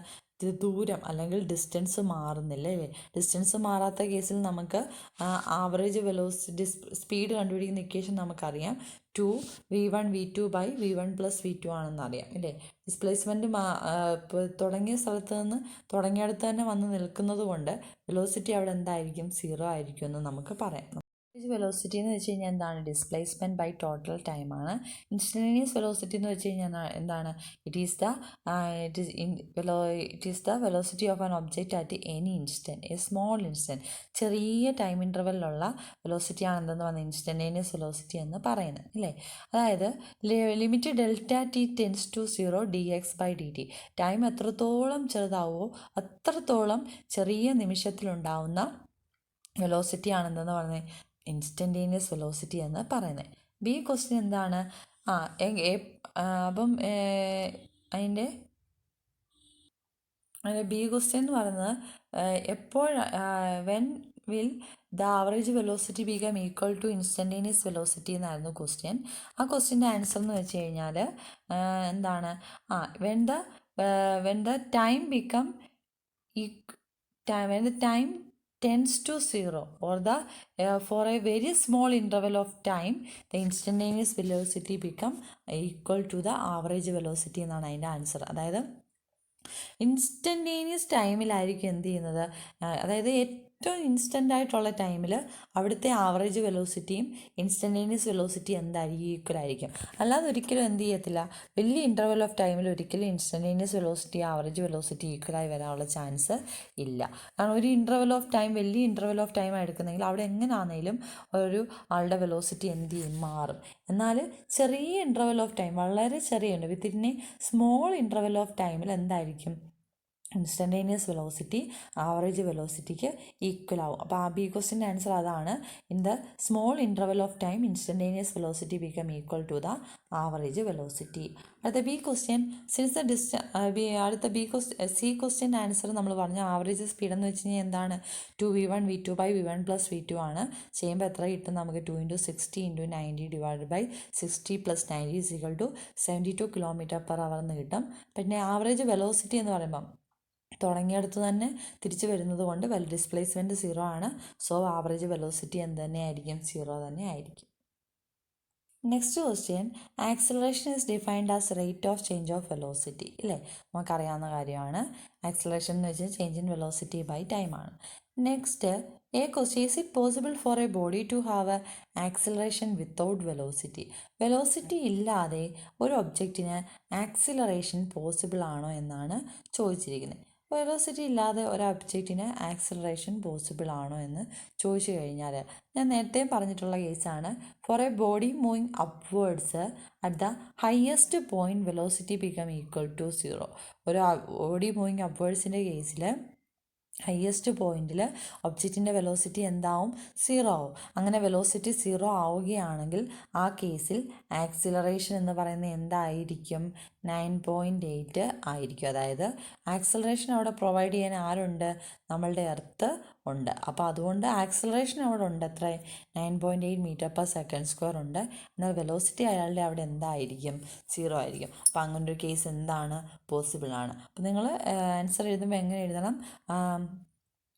ദൂരം അല്ലെങ്കിൽ ഡിസ്റ്റൻസ് മാറുന്നില്ല അല്ലേ? ഡിസ്റ്റൻസ് മാറാത്ത കേസിൽ നമുക്ക് ആവറേജ് വെലോസിറ്റി സ്പീഡ് കണ്ടുപിടിക്കുന്ന ഇക്വേഷൻ നമുക്കറിയാം. 2v1v2/v1 + v2 ആണെന്നറിയാം അല്ലേ? ഡിസ്പ്ലേസ്മെൻറ്റ് തുടങ്ങിയ സ്ഥലത്ത് നിന്ന് തുടങ്ങിയടുത്ത് തന്നെ വന്ന് നിൽക്കുന്നത് കൊണ്ട് വെലോസിറ്റി അവിടെ എന്തായിരിക്കും? 0 ആയിരിക്കും എന്ന് നമുക്ക് പറയാം. വെലോസിറ്റി എന്ന് വെച്ച് കഴിഞ്ഞാൽ എന്താണ്? ഡിസ്പ്ലേസ്മെൻറ്റ് ബൈ ടോട്ടൽ ടൈമാണ്. ഇൻസ്റ്റൻറ്റേനിയസ് വെലോസിറ്റി എന്ന് വെച്ച് കഴിഞ്ഞാൽ എന്താണ്? It is the velocity of an object at any instant, A small instant. ചെറിയ ടൈം ഇൻ്റർവെല്ലുള്ള വെലോസിറ്റിയാണ് എന്തെന്ന് പറഞ്ഞാൽ ഇൻസ്റ്റൻറ്റേനിയസ് വെലോസിറ്റി എന്ന് പറയുന്നത് അല്ലേ? അതായത് limit Δt tense to 0 dx/dt. Time എത്രത്തോളം ചെറുതാവുമോ അത്രത്തോളം ചെറിയ നിമിഷത്തിലുണ്ടാവുന്ന വെലോസിറ്റി ആണെന്തെന്ന് പറഞ്ഞത് ഇൻസ്റ്റൻറ്റേനിയസ് വെലോസിറ്റി എന്ന് പറയുന്നത്. ബി ക്വസ്റ്റ്യൻ എന്താണ്? അപ്പം അതിൻ്റെ ബി ക്വസ്റ്റ്യൻ എന്ന് പറയുന്നത് when will the average velocity become equal to instantaneous velocity എന്നായിരുന്നു ക്വസ്റ്റ്യൻ. ആ ക്വസ്റ്റ്യൻ്റെ ആൻസർ എന്ന് വെച്ച് കഴിഞ്ഞാൽ എന്താണ്? When the time become when the time tends to 0 or for a very small interval of time the instantaneous velocity become equal to the average velocity എന്നാണ് അതിൻ്റെ ആൻസർ. അതായത് ഇൻസ്റ്റൻറ്റേനിയസ് ടൈമിലായിരിക്കും എന്ത് ചെയ്യുന്നത്? അതായത് ഏറ്റവും ഇൻസ്റ്റൻ്റ് ആയിട്ടുള്ള ടൈമിൽ അവിടുത്തെ ആവറേജ് വെലോസിറ്റിയും ഇൻസ്റ്റൻറ്റേനിയസ് വെലോസിറ്റി എന്തായിരിക്കും? ഈക്വൽ ആയിരിക്കും. അല്ലാതെ ഒരിക്കലും എന്ത് ചെയ്യത്തില്ല, വലിയ ഇൻ്റർവെൽ ഓഫ് ടൈമിൽ ഒരിക്കലും ഇൻസ്റ്റൻറ്റേനിയസ് വെലോസിറ്റി ആവറേജ് വെലോസിറ്റി ഈക്വലായി വരാനുള്ള ചാൻസ് ഇല്ല. കാരണം ഒരു ഇൻ്റർവെൽ ഓഫ് ടൈം വലിയ ഇൻ്റർവെൽ ഓഫ് ടൈം എടുക്കുന്നെങ്കിൽ അവിടെ എങ്ങനെയാണെങ്കിലും ഒരു ആളുടെ വെലോസിറ്റി എന്ത് ചെയ്യും? മാറും. എന്നാൽ ചെറിയ ഇൻ്റർവെൽ ഓഫ് ടൈം, വളരെ ചെറിയുണ്ട് within a small interval of ടൈമിൽ എന്തായിരിക്കും? ഇൻസ്റ്റൻറ്റേനിയസ് വെലോസിറ്റി ആവറേജ് വെലോസിറ്റിക്ക് ഈക്വൽ ആവും. അപ്പോൾ ആ ബി ക്വസ്റ്റിൻ്റെ ആൻസർ അതാണ്. In the small interval of time instantaneous velocity become equal to the average velocity. അടുത്ത ബി ക്വസ്റ്റ്യൻ സിൻസ് അടുത്ത സി ക്വസ്റ്റ്യൻ ആൻസർ നമ്മൾ പറഞ്ഞു ആവറേജ് സ്പീഡ് എന്ന് വെച്ച് കഴിഞ്ഞാൽ എന്താണ് 2v1 v2 by v1 plus v2 ആണ്. ചെയ്യുമ്പോൾ എത്ര കിട്ടും നമുക്ക് 2 × 60 × 90 divide by 60 plus 90 equal to 72 km/h എന്ന് കിട്ടും. പിന്നെ ആവറേജ് വെലോസിറ്റി എന്ന് പറയുമ്പം തുടങ്ങിയടുത്ത് തന്നെ തിരിച്ചു വരുന്നത് കൊണ്ട് ഡിസ്പ്ലേസ്മെൻറ്റ് 0 ആണ്. സോ ആവറേജ് വെലോസിറ്റി എന്ത് തന്നെ ആയിരിക്കും 0 തന്നെ ആയിരിക്കും. Next question acceleration is defined as rate of change of velocity. ഇല്ലേ, നമുക്കറിയാവുന്ന കാര്യമാണ്. ആക്സിലറേഷൻ എന്ന് വെച്ചാൽ change in velocity by time ആണ്. Next A question is it possible for a body to have a acceleration without velocity. Velocity ഇല്ലാതെ ഒരു ഒബ്ജക്റ്റിന് ആക്സിലറേഷൻ പോസിബിൾ ആണോ എന്നാണ് ചോദിച്ചിരിക്കുന്നത്. വെലോസിറ്റി ഇല്ലാതെ ഒരു ഒബ്ജക്റ്റിന് ആക്സിലറേഷൻ പോസിബിൾ ആണോ എന്ന് ചോദിച്ചു കഴിഞ്ഞാൽ ഞാൻ നേരത്തെ പറഞ്ഞിട്ടുള്ള കേസാണ്. For a body moving upwards at the highest point velocity become equal to 0. ഒരു ബോഡി മൂവിങ് അപ്വേർഡ്സിൻ്റെ കേസിൽ ഹയസ്റ്റ് പോയിന്റിൽ ഒബ്ജക്റ്റിൻ്റെ വെലോസിറ്റി എന്താവും 0 ആവും. അങ്ങനെ വെലോസിറ്റി 0 ആവുകയാണെങ്കിൽ ആ കേസിൽ ആക്സിലറേഷൻ എന്ന് പറയുന്നത് എന്തായിരിക്കും 9.8 ആയിരിക്കും. അതായത് ആക്സിലറേഷൻ അവിടെ പ്രൊവൈഡ് ചെയ്യാൻ ആരുണ്ട്, നമ്മളുടെ എർത്ത് ഉണ്ട്. അപ്പോൾ അതുകൊണ്ട് ആക്സിലറേഷൻ അവിടെ ഉണ്ട്. എത്ര 9.8 m/s² ഉണ്ട്. എന്നാൽ വെലോസിറ്റി അയാളുടെ അവിടെ എന്തായിരിക്കും 0 ആയിരിക്കും. അപ്പോൾ അങ്ങനൊരു കേസ് എന്താണ് പോസിബിൾ ആണ്. അപ്പോൾ നിങ്ങൾ ആൻസർ എഴുതുമ്പോൾ എങ്ങനെ എഴുതണം?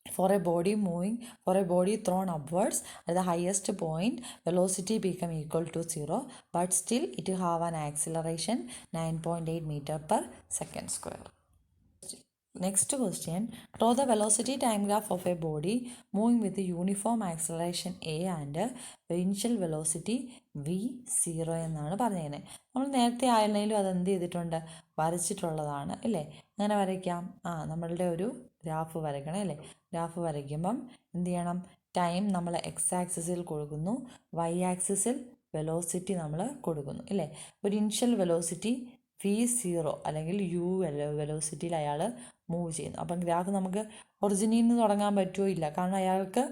For a body thrown upwards at the highest point, velocity become equal to 0, but still it have an acceleration 9.8 m/s². Next question, draw the velocity time graph of a body moving with a uniform acceleration a and initial velocity v0 എന്നാണ് പറഞ്ഞിരിക്കുന്നത്. നമ്മൾ നേരത്തെ ആയിരുന്നെങ്കിലും അതെന്ത് ചെയ്തിട്ടുണ്ട്, വരച്ചിട്ടുള്ളതാണ് അല്ലേ. അങ്ങനെ വരയ്ക്കാം. നമ്മളുടെ ഒരു ഗ്രാഫ് വരയ്ക്കണം അല്ലേ. ഗ്രാഫ് വരയ്ക്കുമ്പം എന്ത് ചെയ്യണം, ടൈം നമ്മൾ എക്സ് ആക്സിസിൽ കൊടുക്കുന്നു, വൈ ആക്സിസിൽ വെലോസിറ്റി നമ്മൾ കൊടുക്കുന്നു അല്ലേ. ഒരു ഇനിഷ്യൽ വെലോസിറ്റി v0 അല്ലെങ്കിൽ u വെലോസിറ്റിയിൽ അയാൾ മൂവ് ചെയ്യുന്നു. അപ്പം ഗ്രാഫ് നമുക്ക് ഒറിജിനിൽ നിന്ന് തുടങ്ങാൻ പറ്റുമോ? ഇല്ല. കാരണം അയാൾക്ക്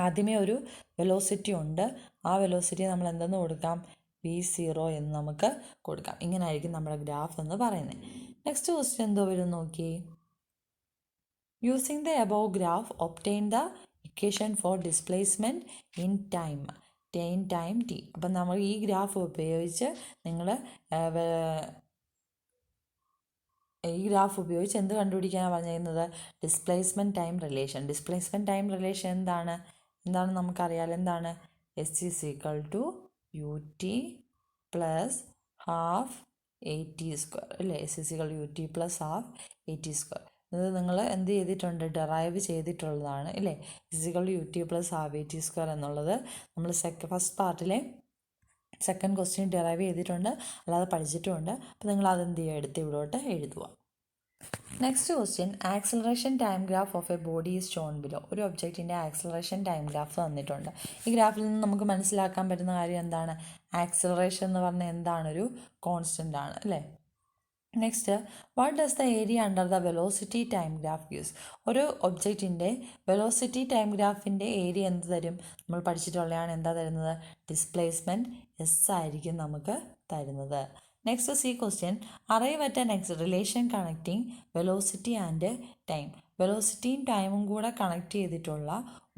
ആദ്യമേ ഒരു വെലോസിറ്റി ഉണ്ട്. ആ വെലോസിറ്റി നമ്മൾ എന്തെന്ന് കൊടുക്കാം, v0 എന്ന് നമുക്ക് കൊടുക്കാം. ഇങ്ങനെ ആയിരിക്കും നമ്മുടെ ഗ്രാഫ് എന്ന് പറയുന്നത്. നെക്സ്റ്റ് ക്വസ്റ്റ്യൻ എന്തോ വരും നോക്കി. Using the above graph obtain the equation for displacement in time t. അപ്പം നമ്മൾ ഈ ഗ്രാഫ് ഉപയോഗിച്ച് എന്ത് കണ്ടുപിടിക്കാനാണ് പറഞ്ഞിരുന്നത്, displacement time relation. Displacement time relation എന്താണ് നമുക്കറിയാലോ. എന്താണ് s=ut + ½ at². അല്ലേ, s=ut + ½ at². ഇത് നിങ്ങൾ എന്ത് ചെയ്തിട്ടുണ്ട്, ഡെറൈവ് ചെയ്തിട്ടുള്ളതാണ് അല്ലേ. s=ut + ½ at² എന്നുള്ളത് നമ്മൾ ഫസ്റ്റ് പാർട്ടിലെ സെക്കൻഡ് ക്വസ്റ്റ്യൻ ഡെറൈവ് ചെയ്തിട്ടുണ്ട്, അല്ലാതെ പഠിച്ചിട്ടുമുണ്ട്. അപ്പോൾ നിങ്ങൾ അതെന്ത് ചെയ്യുക, എടുത്ത് ഇവിടോട്ട് എഴുതുക. Next question, acceleration time graph of a body is shown below. ഒരു ഒബ്ജക്റ്റിൻ്റെ ആക്സിലറേഷൻ ടൈം ഗ്രാഫ് തന്നിട്ടുണ്ട്. ഈ ഗ്രാഫിൽ നിന്ന് നമുക്ക് മനസ്സിലാക്കാൻ പറ്റുന്ന കാര്യം എന്താണ്, ആക്സിലറേഷൻ എന്ന് പറഞ്ഞാൽ എന്താണ്, ഒരു കോൺസ്റ്റൻ്റ് ആണ് അല്ലേ. Next, what does the area under the velocity time graph use. ഒരു ഒബ്ജക്റ്റിൻ്റെ വെലോസിറ്റി ടൈം ഗ്രാഫിൻ്റെ ഏരിയ എന്ത് തരും, നമ്മൾ പഠിച്ചിട്ടുള്ളതാണ്. എന്താ തരുന്നത്, ഡിസ്പ്ലേസ്മെൻറ്റ് എസ് ആയിരിക്കും നമുക്ക് തരുന്നത്. Next C question, arrive at a next relation connecting velocity and time. വെലോസിറ്റിയും ടൈമും കൂടെ കണക്ട് ചെയ്തിട്ടുള്ള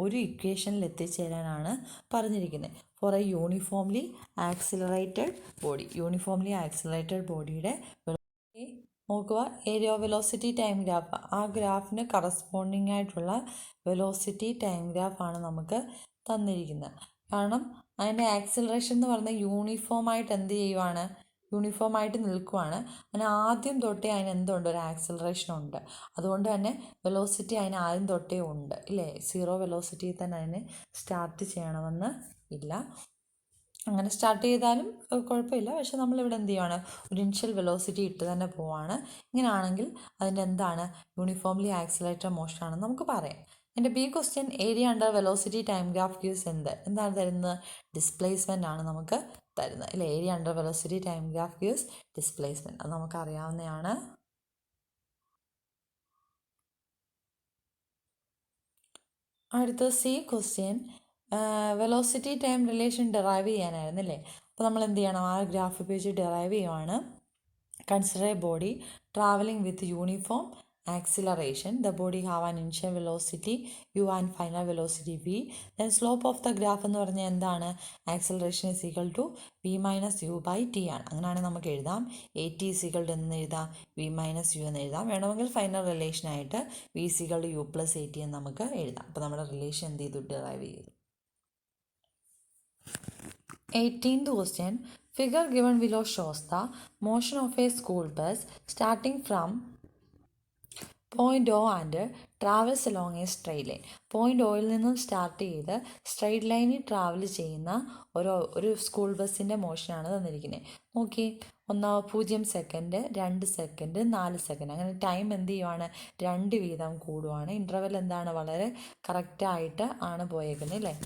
ഒരു ഇക്വേഷനിൽ എത്തിച്ചേരാനാണ് പറഞ്ഞിരിക്കുന്നത്. For a uniformly accelerated body. Uniformly accelerated ബോഡിയുടെ നോക്കുക, area of velocity time graph. ആ ഗ്രാഫിന് കറസ്പോണ്ടിങ് ആയിട്ടുള്ള വെലോസിറ്റി ടൈം ഗ്രാഫാണ് നമുക്ക് തന്നിരിക്കുന്നത്. കാരണം അതിൻ്റെ ആക്സിലറേഷൻ എന്ന് പറഞ്ഞാൽ യൂണിഫോമായിട്ട് എന്ത് ചെയ്യുവാണ്, യൂണിഫോമായിട്ട് നിൽക്കുവാണ്. അതിന് ആദ്യം തൊട്ടേ അതിന് എന്തുണ്ട്, ഒരു ആക്സിലറേഷൻ ഉണ്ട്. അതുകൊണ്ട് തന്നെ വെലോസിറ്റി അതിന് ആദ്യം തൊട്ടേ ഉണ്ട് ഇല്ലേ. 0 വെലോസിറ്റിയിൽ തന്നെ അതിന് സ്റ്റാർട്ട് ചെയ്യണമെന്ന് ഇല്ല. അങ്ങനെ സ്റ്റാർട്ട് ചെയ്താലും കുഴപ്പമില്ല. പക്ഷെ നമ്മളിവിടെ എന്ത് ചെയ്യുവാണ്, ഒരു ഇനിഷ്യൽ വെലോസിറ്റി ഇട്ട് തന്നെ പോവാണ്. ഇങ്ങനെയാണെങ്കിൽ അതിൻ്റെ എന്താണ്, യൂണിഫോംലി ആക്സിലറേറ്റഡ് മോഷൻ ആണെന്ന് നമുക്ക് പറയാം. എൻ്റെ b question, area under velocity time graph gives എന്താണ് തരുന്നത്, ഡിസ്പ്ലേസ്മെൻ്റ് ആണ് നമുക്ക് തരുന്നത് അല്ലേ. Area under velocity time graph gives displacement, അത് നമുക്കറിയാവുന്നതാണ്. അടുത്ത C question, velocity time relation derive ചെയ്യാനായിരുന്നു അല്ലേ. അപ്പോൾ നമ്മൾ എന്ത് ചെയ്യണം, ആ ഗ്രാഫ് ഉപയോഗിച്ച് ഡെറൈവ് ചെയ്യുവാണ്. Consider a body travelling with uniform acceleration. The body have an initial velocity u and final velocity v. Then slope of the graph എന്ന് പറഞ്ഞാൽ എന്താണ്, acceleration is equal to v minus U by T ആണ്. അങ്ങനെയാണെങ്കിൽ നമുക്ക് എഴുതാം A T is equal to എന്ന് എഴുതാം v മൈനസ് യു എന്ന് എഴുതാം. വേണമെങ്കിൽ ഫൈനൽ റിലേഷനായിട്ട് v is equal to U plus A T എന്ന് നമുക്ക് എഴുതാം. അപ്പോൾ നമ്മുടെ റിലേഷൻ എന്ത് ചെയ്തു, ഡെറൈവ് ചെയ്തു. 18th question, figure given below shows the motion of a school bus starting from point O and travels along a straight line. Point ഒയിൽ നിന്നും സ്റ്റാർട്ട് ചെയ്ത് സ്ട്രെയിറ്റ് ലൈനിൽ ട്രാവൽ ചെയ്യുന്ന ഒരു സ്കൂൾ ബസ്സിൻ്റെ മോഷനാണ് തന്നിരിക്കുന്നത്. നോക്കി, 0 സെക്കൻഡ്, 2 സെക്കൻഡ്, 4 സെക്കൻഡ്, അങ്ങനെ ടൈം എന്ത് ചെയ്യുവാണ്, 2 വീതം കൂടുവാണ്. ഇൻ്റർവെൽ എന്താണ്, വളരെ കറക്റ്റായിട്ട് ആണ് പോയേക്കുന്നത് അല്ലേ,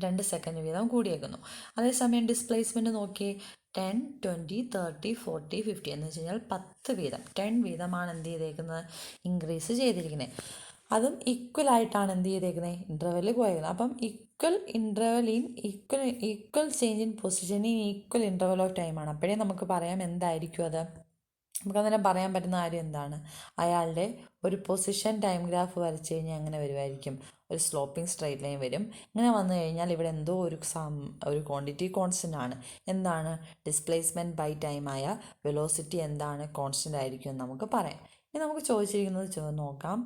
2 സെക്കൻഡ് വീതം കൂടിയേക്കുന്നു. അതേസമയം ഡിസ്പ്ലേസ്മെൻറ്റ് നോക്കി, 10, 20, 30, 40, 50 എന്ന് വെച്ച് കഴിഞ്ഞാൽ 10 വീതം, 10 വീതമാണ് എന്ത് ചെയ്തേക്കുന്നത്, ഇൻക്രീസ് ചെയ്തിരിക്കുന്നത്. അതും ഈക്വലായിട്ടാണ് എന്ത് ചെയ്തേക്കുന്നത്, ഇൻ്റർവെല്ലിൽ പോയേക്കുന്നത്. അപ്പം equal interval in equal change in position in equal interval of ടൈമാണ്. അപ്പോഴേ നമുക്ക് പറയാം എന്തായിരിക്കും അത്. നമുക്കന്നേരം പറയാൻ പറ്റുന്ന കാര്യം എന്താണ്, അയാളുടെ ഒരു പൊസിഷൻ ടൈം ഗ്രാഫ് വരച്ച് കഴിഞ്ഞാൽ എങ്ങനെ വരുമായിരിക്കും, ഒരു സ്ലോപ്പിംഗ് സ്ട്രെയിറ്റ് ലൈൻ വരും. ഇങ്ങനെ വന്നു കഴിഞ്ഞാൽ ഇവിടെ എന്തോ ഒരു ക്വാണ്ടിറ്റി കോൺസ്റ്റൻ്റ് ആണ്. എന്താണ്, ഡിസ്പ്ലേസ്മെൻറ്റ് ബൈ ടൈമായ വെലോസിറ്റി എന്താണ്, കോൺസ്റ്റൻ്റ് ആയിരിക്കും എന്ന് നമുക്ക് പറയാം. ഇനി നമുക്ക് ചോദിച്ചിരിക്കുന്നത് നോക്കാം.